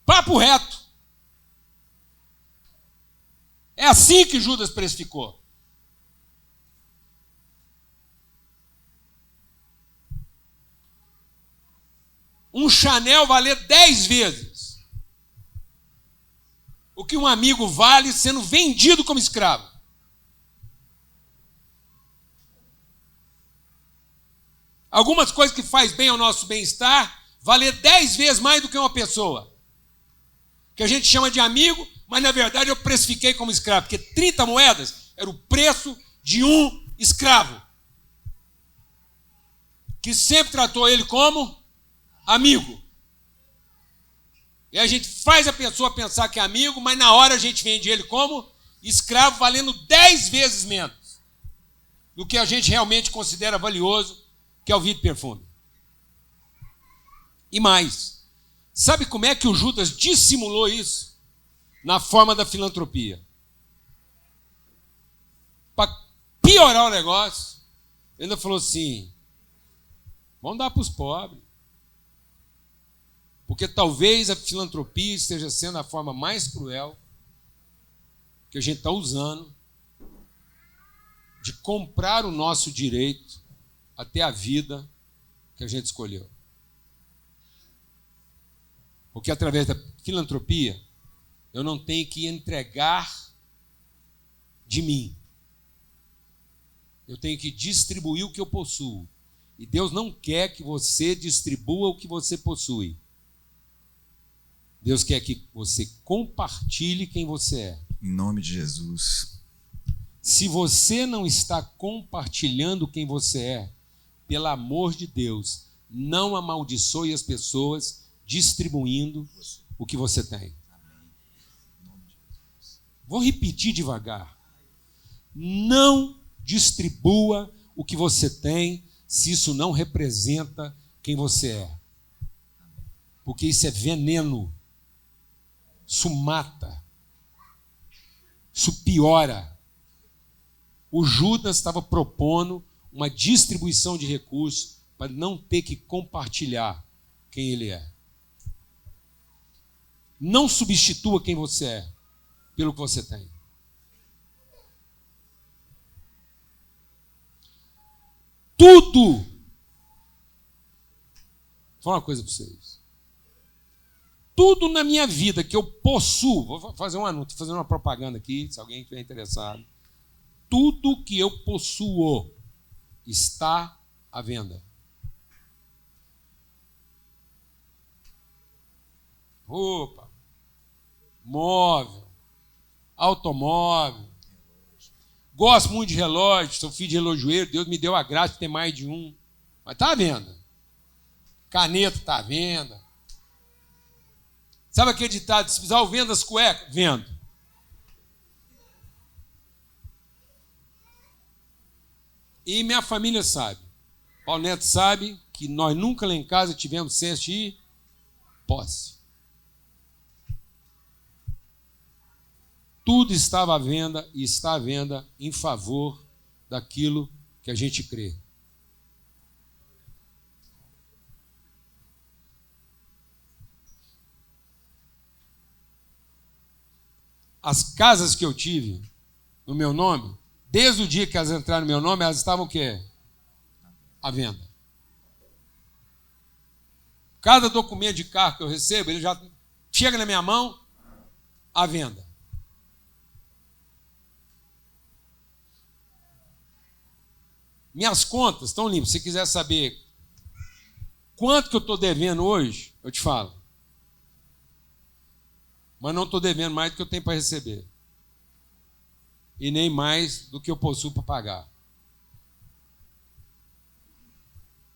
Papo reto. É assim que Judas precificou. Um Chanel valer 10 vezes o que um amigo vale sendo vendido como escravo. Algumas coisas que faz bem ao nosso bem-estar valer 10 vezes mais do que uma pessoa. que a gente chama de amigo, mas na verdade eu precifiquei como escravo, porque 30 moedas era o preço de um escravo, que sempre tratou ele como amigo. E a gente faz a pessoa pensar que é amigo, mas na hora a gente vende ele como escravo, valendo 10 vezes menos do que a gente realmente considera valioso, que é o vidro e perfume. E mais, sabe como é que o Judas dissimulou isso? Na forma da filantropia. Para piorar o negócio, ele ainda falou assim: vamos dar para os pobres. Porque talvez a filantropia esteja sendo a forma mais cruel que a gente está usando de comprar o nosso direito até a vida que a gente escolheu. Porque através da filantropia eu não tenho que entregar de mim. Eu tenho que distribuir o que eu possuo. E Deus não quer que você distribua o que você possui. Deus quer que você compartilhe quem você é. Em nome de Jesus. Se você não está compartilhando quem você é, pelo amor de Deus, não amaldiçoe as pessoas distribuindo o que você tem. Vou repetir devagar. Não distribua o que você tem se isso não representa quem você é. Porque isso é veneno. Isso mata. Isso piora. O Judas estava propondo uma distribuição de recursos para não ter que compartilhar quem ele é. Não substitua quem você é pelo que você tem. Tudo. Vou falar uma coisa para vocês. Tudo na minha vida que eu possuo, vou fazer um anúncio, estou fazendo uma propaganda aqui, se alguém estiver interessado. Tudo que eu possuo está à venda. Roupa, móvel, automóvel. Gosto muito de relógio, sou filho de relojoeiro, Deus me deu a graça de ter mais de um. Mas está à venda. Caneta está à venda. Sabe aquele ditado, se precisar, venda as cuecas? Vendo. E minha família sabe. Paulo Neto sabe que nós nunca lá em casa tivemos senso de posse. Tudo estava à venda e está à venda em favor daquilo que a gente crê. As casas que eu tive no meu nome, desde o dia que elas entraram no meu nome, elas estavam o quê? À venda. Cada documento de carro que eu recebo, ele já chega na minha mão, à venda. Minhas contas estão limpas. Se quiser saber quanto que eu estou devendo hoje, eu te falo. Mas não estou devendo mais do que eu tenho para receber. E nem mais do que eu possuo para pagar.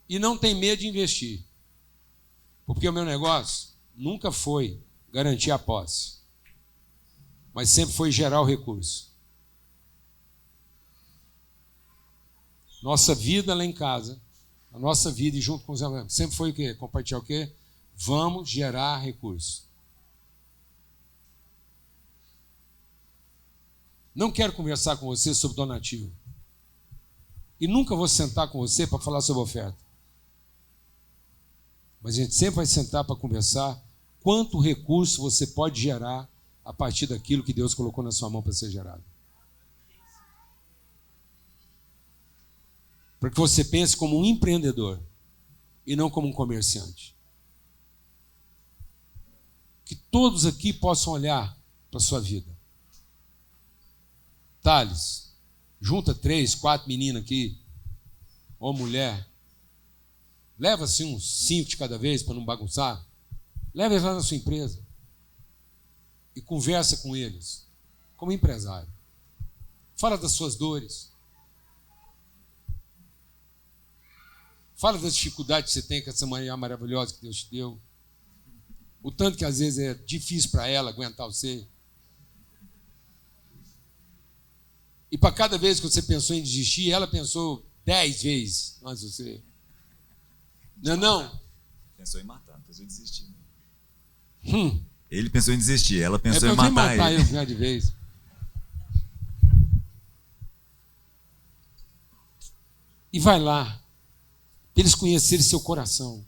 E não tem medo de investir. Porque o meu negócio nunca foi garantir a posse. Mas sempre foi gerar o recurso. Nossa vida lá em casa, a nossa vida e junto com os amigos, sempre foi o quê? Compartilhar o quê? Vamos gerar recurso. Não quero conversar com você sobre donativo. E nunca vou sentar com você para falar sobre oferta. Mas a gente sempre vai sentar para conversar quanto recurso você pode gerar a partir daquilo que Deus colocou na sua mão para ser gerado. Para que você pense como um empreendedor e não como um comerciante. Que todos aqui possam olhar para a sua vida. Thales, junta 3, 4 meninas aqui, ou mulher, leva assim uns 5 de cada vez para não bagunçar, leva eles lá na sua empresa. e conversa com eles, como empresário. Fala das suas dores. Fala das dificuldades que você tem com essa mulher maravilhosa que Deus te deu. O tanto que às vezes é difícil para ela aguentar você. E para cada vez que você pensou em desistir, ela pensou 10 vezes antes de você. Não? Pensou em matar, não pensou em desistir. Ele pensou em desistir, ela pensou em matar matar ele de vez. E vai lá, para eles conhecerem seu coração.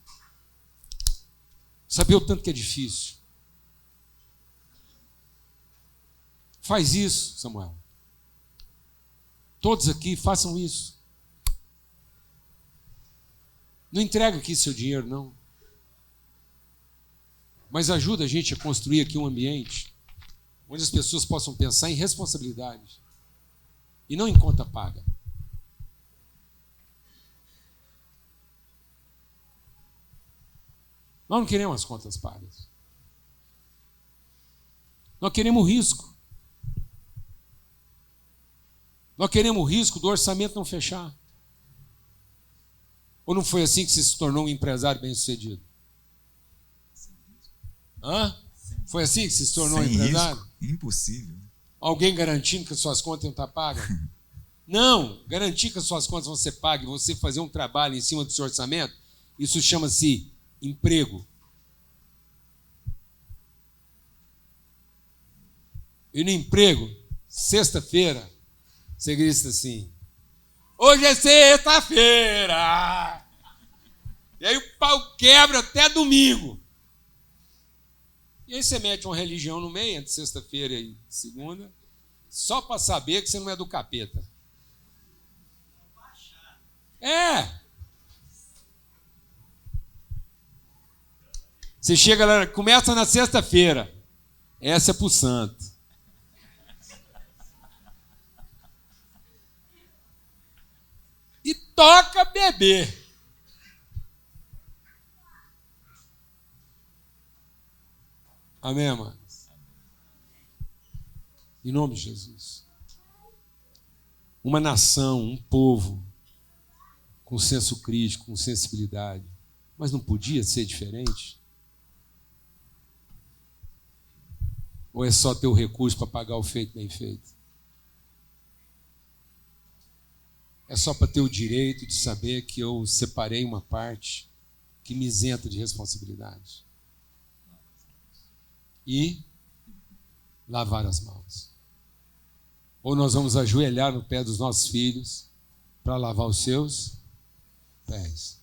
Saber o tanto que é difícil. Faz isso, Samuel. Todos aqui façam isso. Não entrega aqui seu dinheiro, não. Mas ajuda a gente a construir aqui um ambiente onde as pessoas possam pensar em responsabilidade e não em conta paga. Nós não queremos as contas pagas. Nós queremos o risco. Nós queremos o risco do orçamento não fechar. Ou não foi assim que você se tornou um empresário bem-sucedido? Foi assim que você se tornou um empresário? Risco? Impossível. Alguém garantindo que as suas contas iam estar pagas? Não, garantir que as suas contas vão ser pagas, você fazer um trabalho em cima do seu orçamento, isso chama-se emprego. E no emprego, sexta-feira, você grita assim: hoje é sexta-feira! E aí o pau quebra até domingo. E aí você mete uma religião no meio, entre sexta-feira e segunda, só para saber que você não é do capeta. Você chega lá, começa na sexta-feira. Essa é pro santo. E toca beber. Amém, amados? Em nome de Jesus. Uma nação, um povo com senso crítico, com sensibilidade. Mas não podia ser diferente? Ou é só ter o recurso para pagar o feito bem feito? É só para ter o direito de saber que eu separei uma parte que me isenta de responsabilidade. E lavar as mãos. Ou nós vamos ajoelhar no pé dos nossos filhos para lavar os seus pés.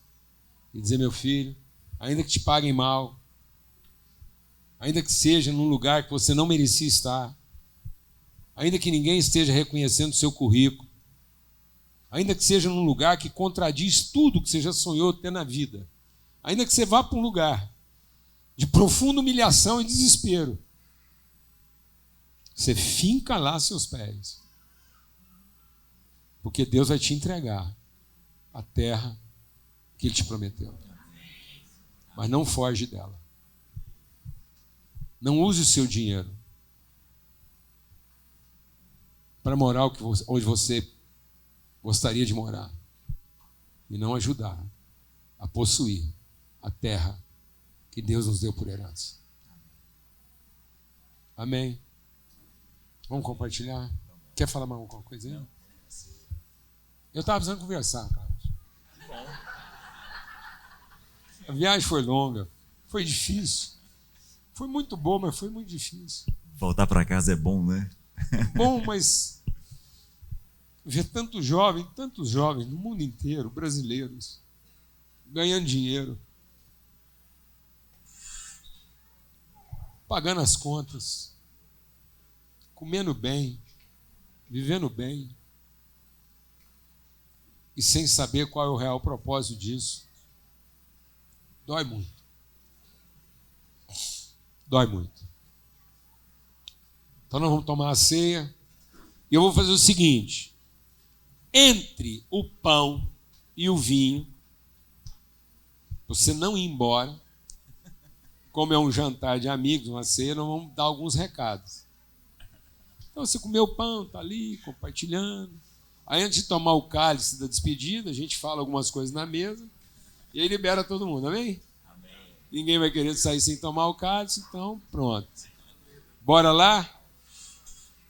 E dizer: meu filho, ainda que te paguem mal, ainda que seja num lugar que você não merecia estar, ainda que ninguém esteja reconhecendo o seu currículo, ainda que seja num lugar que contradiz tudo que você já sonhou ter na vida, ainda que você vá para um lugar de profunda humilhação e desespero, você finca lá seus pés, porque Deus vai te entregar a terra que Ele te prometeu. Mas não foge dela. Não use o seu dinheiro para morar onde você gostaria de morar e não ajudar a possuir a terra que Deus nos deu por herança. Amém? Vamos compartilhar? Quer falar mais alguma coisinha? Eu estava precisando conversar, Carlos. A viagem foi longa, foi difícil. Foi muito bom, mas foi muito difícil. Voltar para casa é bom, né? Bom, mas ver tantos jovens no mundo inteiro, brasileiros, ganhando dinheiro, pagando as contas, comendo bem, vivendo bem, e sem saber qual é o real propósito disso, dói muito. Dói muito. Então nós vamos tomar a ceia, e eu vou fazer o seguinte: entre o pão e o vinho, você não ir embora como é um jantar de amigos, uma ceia, nós vamos dar alguns recados. Então, você comeu pão, está ali, compartilhando. Aí, antes de tomar o cálice da despedida, a gente fala algumas coisas na mesa e aí libera todo mundo, amém? Amém. Ninguém vai querer sair sem tomar o cálice, então pronto. Bora lá?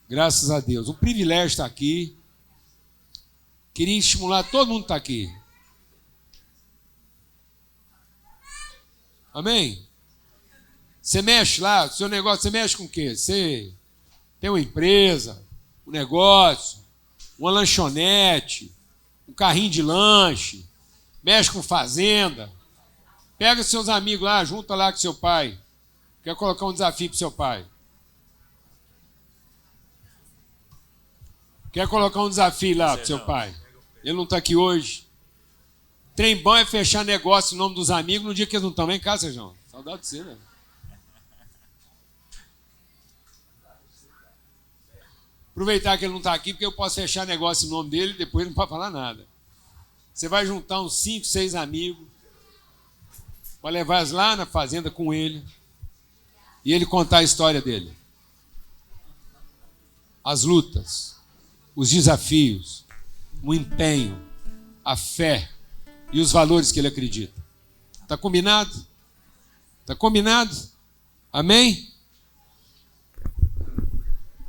Graças a Deus. Um privilégio estar aqui. Queria estimular todo mundo que está aqui. Amém? Você mexe lá, seu negócio, você mexe com o quê? Você tem uma empresa, um negócio, uma lanchonete, um carrinho de lanche, mexe com fazenda. Pega seus amigos lá, junta lá com seu pai. Quer colocar um desafio para seu pai? Quer colocar um desafio lá para seu pai? Ele não está aqui hoje. Trem bom é fechar negócio em nome dos amigos no dia que eles não estão. Vem cá, Sérgio. Saudade de você, né? Aproveitar que ele não está aqui, porque eu posso fechar negócio em nome dele e depois ele não pode falar nada. Você vai juntar uns 5, 6 amigos para levar lá na fazenda com ele e ele contar a história dele. As lutas, os desafios, o empenho, a fé e os valores que ele acredita. Está combinado? Está combinado? Amém?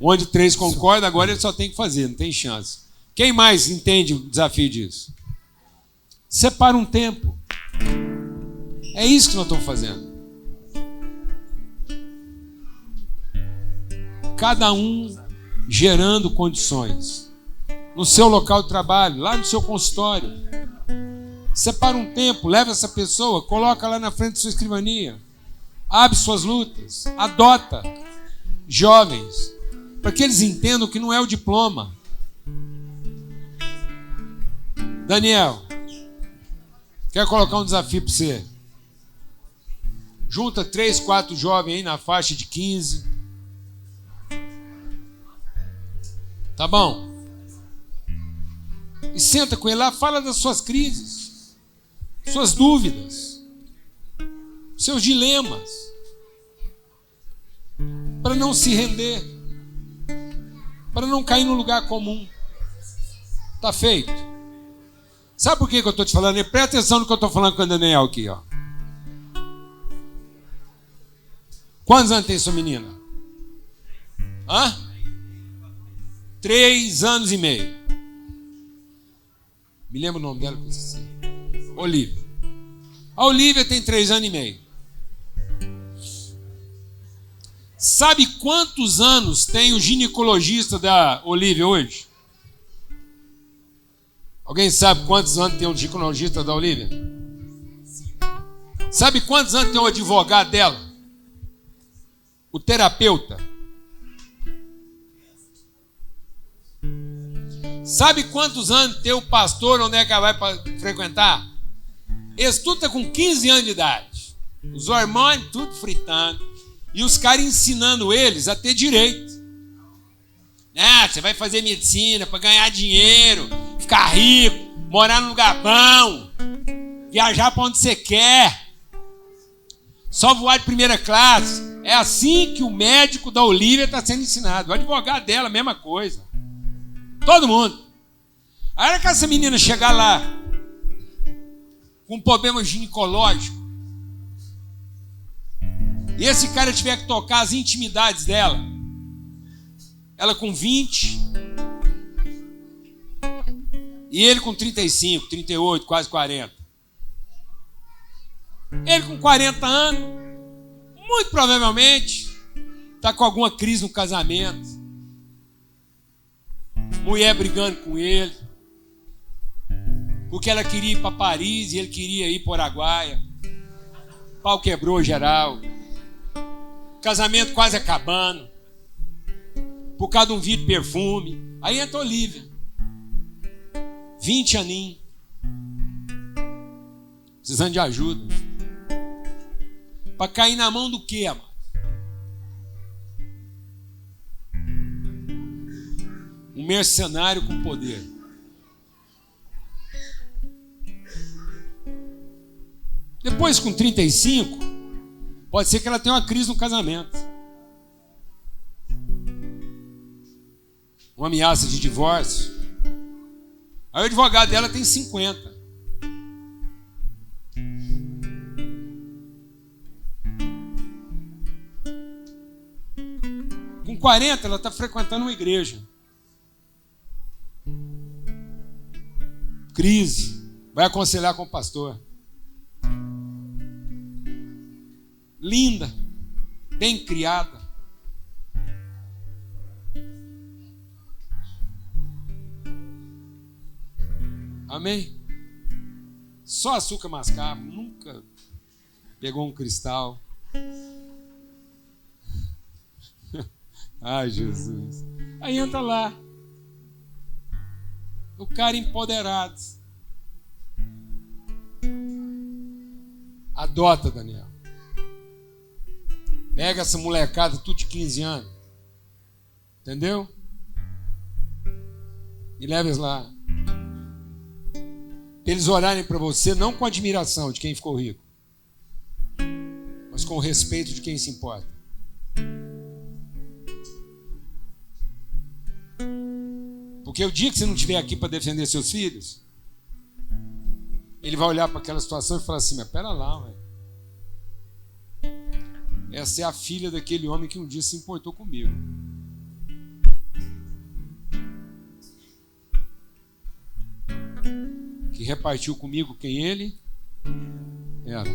Onde 3 concordam, agora ele só tem que fazer, não tem chance. Quem mais entende o desafio disso? Separa um tempo. É isso que nós estamos fazendo. Cada um gerando condições. No seu local de trabalho, lá no seu consultório. Separa um tempo, leva essa pessoa, coloca lá na frente da sua escrivania. Abre suas lutas, adota jovens, para que eles entendam que não é o diploma. Daniel, quer colocar um desafio para você? Junta 3, 4 jovens aí na faixa de 15. Tá bom? E senta com ele lá, fala das suas crises, suas dúvidas, seus dilemas, para não se render, para não cair no lugar comum. Tá feito? Sabe por que eu estou te falando? Presta atenção no que eu estou falando com o Daniel aqui, ó. Quantos anos tem sua menina? 3 anos e meio. Me lembro o nome dela? Olivia. A Olivia tem 3 anos e meio. Sabe quantos anos tem o ginecologista da Olivia hoje? Alguém sabe quantos anos tem o ginecologista da Olivia? Sabe quantos anos tem o advogado dela? O terapeuta? Sabe quantos anos tem o pastor onde é que ela vai frequentar? Eles tudo estão com 15 anos de idade. Os hormônios tudo fritando. E os caras ensinando eles a ter direito. Você vai fazer medicina para ganhar dinheiro, ficar rico, morar num lugar bom, viajar para onde você quer, só voar de primeira classe. É assim que o médico da Olivia está sendo ensinado. O advogado dela, mesma coisa. Todo mundo. A hora que essa menina chegar lá com um problema ginecológico e esse cara tiver que tocar as intimidades dela, ela com 20 e ele com 35, 38, quase 40. Ele com 40 anos, muito provavelmente está com alguma crise no casamento, mulher brigando com ele, porque ela queria ir para Paris e ele queria ir para Araguaia. Pau quebrou geral. Casamento quase acabando. Por causa de um vidro de perfume. Aí entra a Olivia. 20 aninhos. Precisando de ajuda. Para cair na mão do quê, amado? Um mercenário com poder. Depois, com 35, Pode ser que ela tenha uma crise no casamento. Uma ameaça de divórcio. Aí o advogado dela tem 50. Com 40, ela está frequentando uma igreja. Crise. Vai aconselhar com o pastor. Linda. Bem criada. Amém? Só açúcar mascavo. Nunca pegou um cristal. Ai, Jesus. Aí entra lá. O cara empoderado. Adota, Daniel. Pega essa molecada, tudo de 15 anos. Entendeu? E leva eles lá. Pra eles orarem para você, não com admiração de quem ficou rico, mas com o respeito de quem se importa. Porque o dia que você não estiver aqui para defender seus filhos, ele vai olhar para aquela situação e falar assim: mas pera lá, ué. Essa é a filha daquele homem que um dia se importou comigo. Que repartiu comigo quem ele era.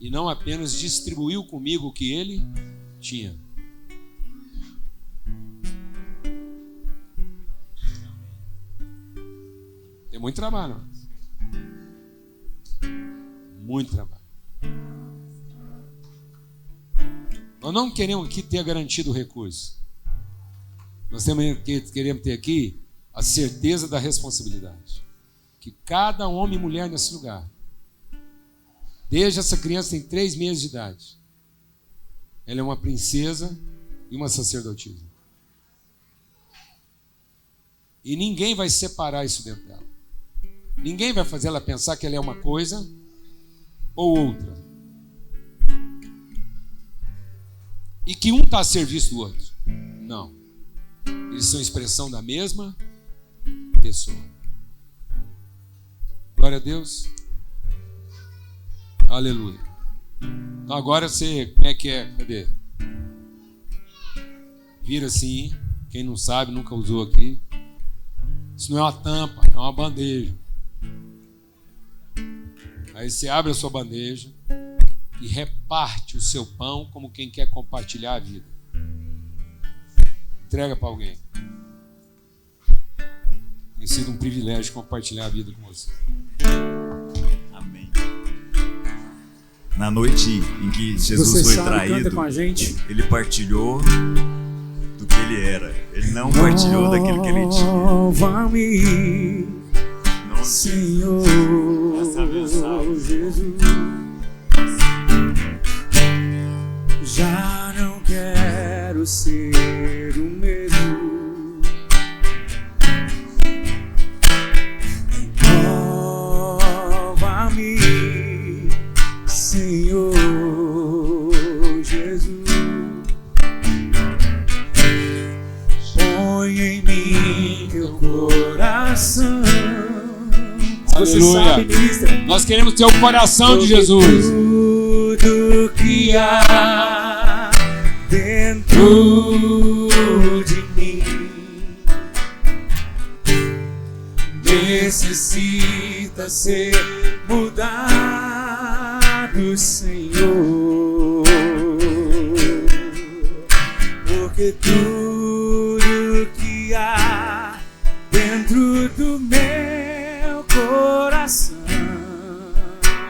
E não apenas distribuiu comigo o que ele tinha. Tem muito trabalho. Muito trabalho. Nós não queremos aqui ter garantido o recurso. Nós queremos ter aqui a certeza da responsabilidade. Que cada homem e mulher nesse lugar, desde essa criança tem 3 meses de idade, ela é uma princesa e uma sacerdotisa. E ninguém vai separar isso dentro dela. Ninguém vai fazer ela pensar que ela é uma coisa ou outra. E que um está a serviço do outro. Não. Eles são expressão da mesma pessoa. Glória a Deus. Aleluia. Então agora você, como é que é? Cadê? Vira assim. Quem não sabe, nunca usou aqui. Isso não é uma tampa, é uma bandeja. Aí você abre a sua bandeja e reparte o seu pão como quem quer compartilhar a vida. Entrega para alguém. Tem sido um privilégio compartilhar a vida com você. Amém. Na noite em que Jesus foi traído, com a gente. ele partilhou do que ele era. Ele não partilhou daquilo que ele tinha. Louva-me, Senhor Jesus. Já não quero ser o mesmo. Renova-me, Senhor Jesus. Põe em mim teu coração. Você sabe, ministra. Nós queremos ter o coração de Jesus. Tudo que há dentro de mim necessita ser mudado, Senhor. Porque tudo que há dentro do meu coração,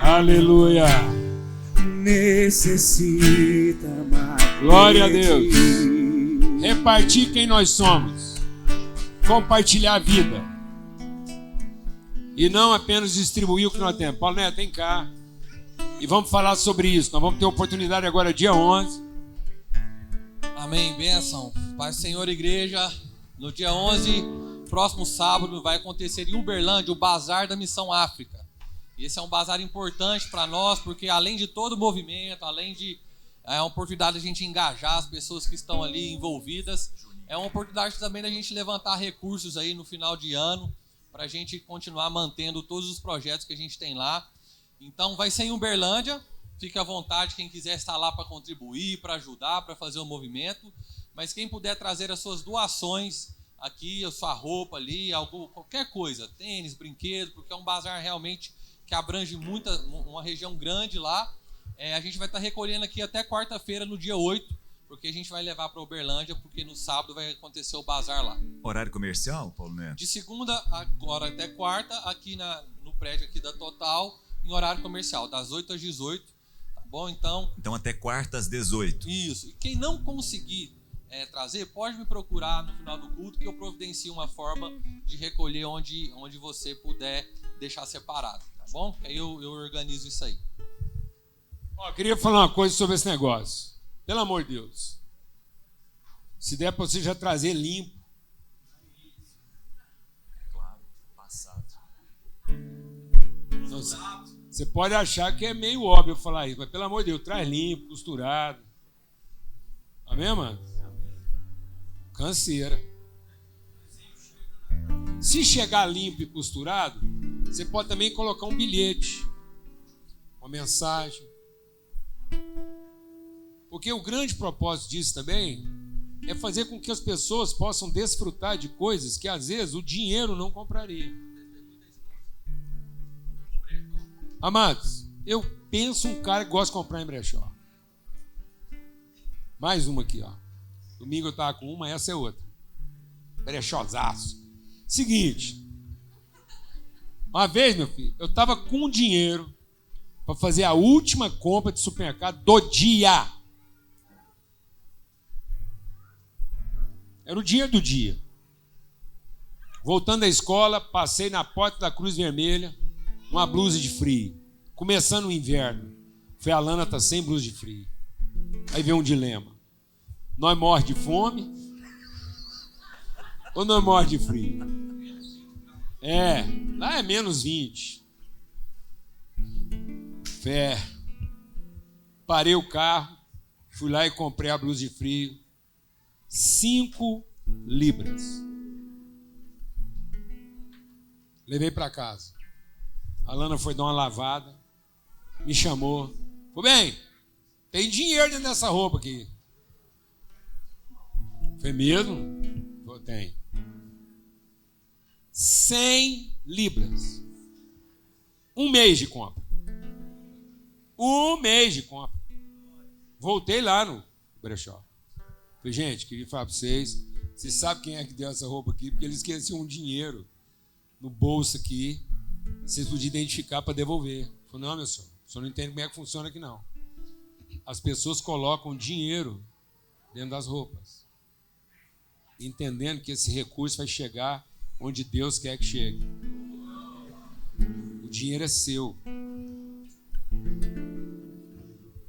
Aleluia. necessita mais. Glória a Deus. Repartir quem nós somos. Compartilhar a vida. E não apenas distribuir o que nós temos. Paulo Neto, vem cá. E vamos falar sobre isso. Nós vamos ter oportunidade agora, dia 11. Amém, bênção. Pai Senhor, igreja, no dia 11, próximo sábado, vai acontecer em Uberlândia o Bazar da Missão África. E esse é um bazar importante para nós, porque além de todo o movimento, além de uma oportunidade de a gente engajar as pessoas que estão ali envolvidas, é uma oportunidade também da gente levantar recursos aí no final de ano, para a gente continuar mantendo todos os projetos que a gente tem lá. Então vai ser em Uberlândia, fique à vontade quem quiser estar lá para contribuir, para ajudar, para fazer o movimento, mas quem puder trazer as suas doações aqui, a sua roupa ali, qualquer coisa, tênis, brinquedo, porque é um bazar realmente que abrange uma região grande lá. A gente vai estar recolhendo aqui até quarta-feira, no dia 8, porque a gente vai levar para Uberlândia, porque no sábado vai acontecer o bazar lá. Horário comercial, Paulo Neto? De segunda agora até quarta, aqui no prédio aqui da Total, em horário comercial, das 8 às 18, tá bom? Então até quarta às 18. Isso. E quem não conseguir trazer, pode me procurar no final do culto, que eu providencio uma forma de recolher onde você puder deixar separado, tá bom? Aí eu organizo isso aí. Queria falar uma coisa sobre esse negócio. Pelo amor de Deus. Se der para você já trazer limpo. Claro, passado. Não, você pode achar que é meio óbvio eu falar isso, mas pelo amor de Deus, traz limpo, costurado. Amém, mano? Canseira. Se chegar limpo e costurado, você pode também colocar um bilhete, uma mensagem. Porque o grande propósito disso também é fazer com que as pessoas possam desfrutar de coisas que às vezes o dinheiro não compraria. Amados, eu penso um cara que gosta de comprar em brechó. Mais uma aqui, ó. Domingo eu estava com uma, essa é outra. Brechózaço. Seguinte. Uma vez, meu filho, eu estava com dinheiro para fazer a última compra de supermercado do dia. Era o dinheiro do dia. Voltando da escola, passei na porta da Cruz Vermelha, uma blusa de frio. Começando o inverno. Falei, a Lana tá sem blusa de frio. Aí veio um dilema. Nós morre de fome ou nós morre de frio? Lá é menos 20. Fé. Parei o carro, fui lá e comprei a blusa de frio. 5 libras. Levei para casa. A Lana foi dar uma lavada, me chamou. Falei, bem, tem dinheiro dentro dessa roupa aqui. Foi mesmo? Falei, tem. 100 libras. 1 mês de compra. 1 mês de compra. Voltei lá no brechó. Falei, gente, queria falar para vocês. Vocês sabem quem é que deu essa roupa aqui? Porque eles esqueciam um dinheiro no bolso aqui. Vocês podiam identificar para devolver. Falei, não, meu senhor, o senhor não entende como é que funciona aqui, não. As pessoas colocam dinheiro dentro das roupas, entendendo que esse recurso vai chegar onde Deus quer que chegue. O dinheiro é seu.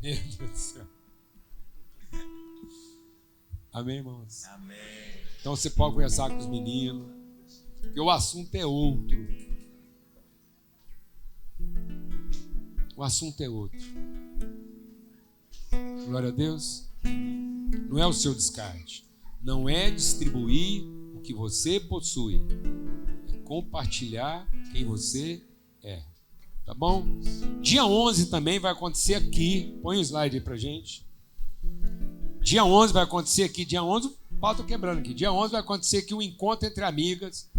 Meu Deus do céu. Amém, irmãos? Amém. Então você pode conversar com os meninos, porque o assunto é outro. O assunto é outro. Glória a Deus. Não é o seu descarte. Não é distribuir o que você possui. É compartilhar quem você é. Tá bom? Dia 11 também vai acontecer aqui. Põe o slide aí pra gente. Dia 11 vai acontecer aqui. Dia 11, o pau tá quebrando aqui. Dia 11 vai acontecer aqui um encontro entre amigas.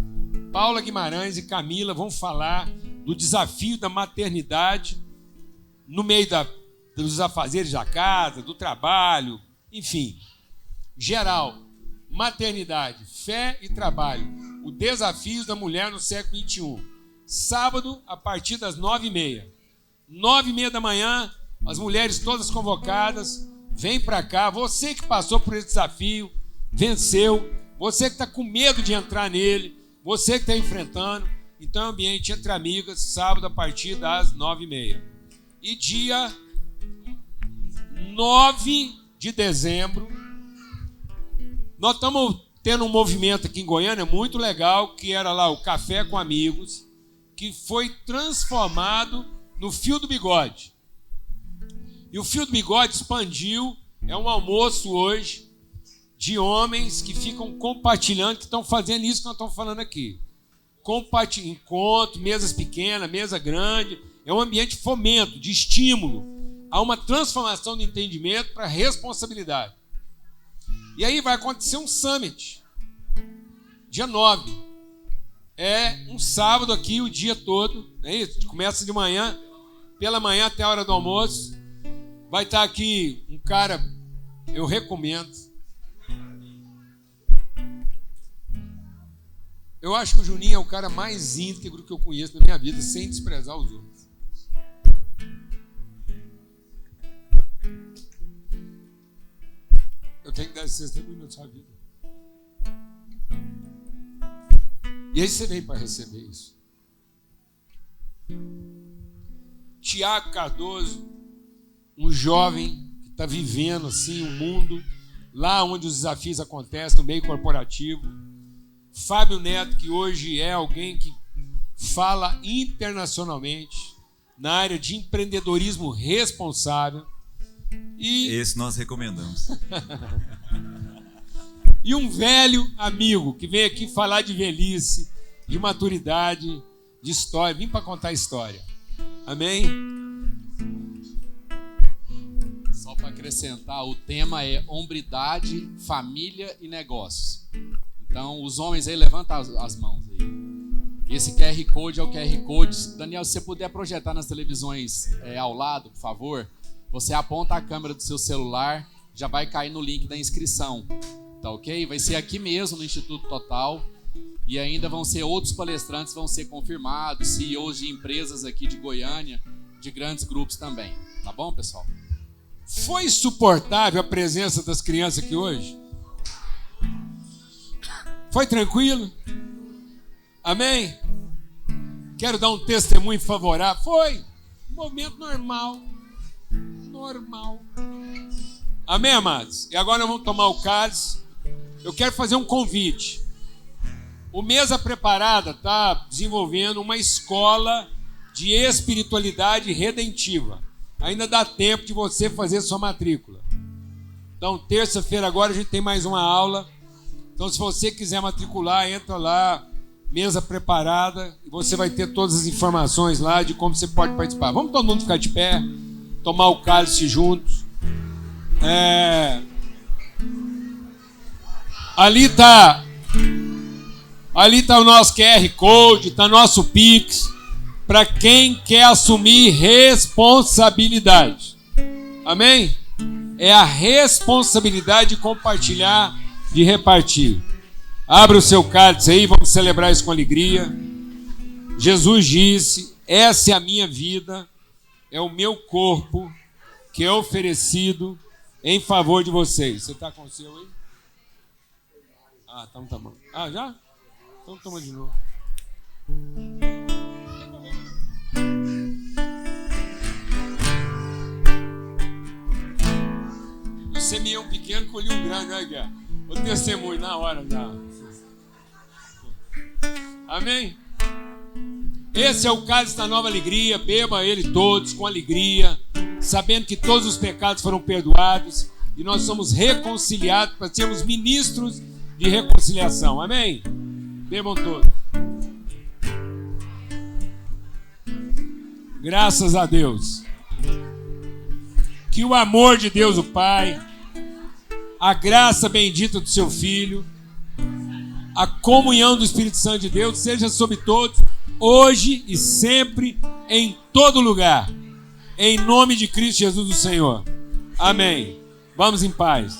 Paula Guimarães e Camila vão falar do desafio da maternidade no meio dos afazeres da casa, do trabalho, enfim. Geral, maternidade, fé e trabalho. Os desafios da mulher no século XXI. Sábado, a partir das 9h30. 9h30 da manhã, as mulheres todas convocadas. Vem para cá. Você que passou por esse desafio, venceu. Você que está com medo de entrar nele. Você que está enfrentando. Então, é um ambiente entre amigas, sábado, a partir das 9h30. E dia 9 de dezembro, nós estamos tendo um movimento aqui em Goiânia muito legal, que era lá o Café com Amigos, que foi transformado no Fio do Bigode. E o Fio do Bigode expandiu, é um almoço hoje de homens que ficam compartilhando, que estão fazendo isso que nós estamos falando aqui. Encontro, mesas pequenas, mesa grande, é um ambiente de fomento, de estímulo, a uma transformação do entendimento para responsabilidade. E aí vai acontecer um summit, dia 9. É um sábado aqui o dia todo, é isso? Começa de manhã, pela manhã até a hora do almoço. Vai estar aqui um cara, eu recomendo. Eu acho que o Juninho é o cara mais íntegro que eu conheço na minha vida, sem desprezar os outros. Eu tenho que dar esse testemunho na sua vida. E aí você veio para receber isso. Tiago Cardoso, um jovem que está vivendo assim o mundo, lá onde os desafios acontecem, no meio corporativo. Fábio Neto, que hoje é alguém que fala internacionalmente na área de empreendedorismo responsável. E esse nós recomendamos. E um velho amigo que vem aqui falar de velhice, de maturidade, de história. Vim para contar história. Amém? Só para acrescentar, o tema é hombridade, família e negócios. Então, os homens aí, levantam as mãos aí. Esse QR Code é o QR Code. Daniel, se você puder projetar nas televisões ao lado, por favor, você aponta a câmera do seu celular, já vai cair no link da inscrição. Tá ok? Vai ser aqui mesmo no Instituto Total. E ainda vão ser outros palestrantes, vão ser confirmados, CEOs de empresas aqui de Goiânia, de grandes grupos também. Tá bom, pessoal? Foi suportável a presença das crianças aqui hoje? Foi tranquilo? Amém? Quero dar um testemunho favorável. Foi um momento normal. Normal. Amém, amados? E agora nós vamos tomar o cálice. Eu quero fazer um convite. O Mesa Preparada está desenvolvendo uma escola de espiritualidade redentiva. Ainda dá tempo de você fazer sua matrícula. Então, terça-feira agora a gente tem mais uma aula. Então, se você quiser matricular, entra lá, Mesa Preparada, e você vai ter todas as informações lá de como você pode participar. Vamos todo mundo ficar de pé, tomar o cálice juntos. Ali está o nosso QR Code, está nosso Pix, para quem quer assumir responsabilidade. Amém? É a responsabilidade de compartilhar, de repartir. Abra o seu cálice aí, vamos celebrar isso com alegria. Jesus disse: essa é a minha vida, é o meu corpo que é oferecido em favor de vocês. Você está com o seu aí? Ah, então tá bom. Ah, já? Então toma de novo. Eu semeei um pequeno, colhi um grande, olha aqui. O testemunho na hora já. Amém? Esse é o cálice da nova alegria. Beba ele todos com alegria, sabendo que todos os pecados foram perdoados e nós somos reconciliados para sermos ministros de reconciliação. Amém? Bebam todos. Graças a Deus. Que o amor de Deus o Pai, a graça bendita do seu Filho, a comunhão do Espírito Santo de Deus seja sobre todos, hoje e sempre, em todo lugar. Em nome de Cristo Jesus o Senhor. Amém. Vamos em paz.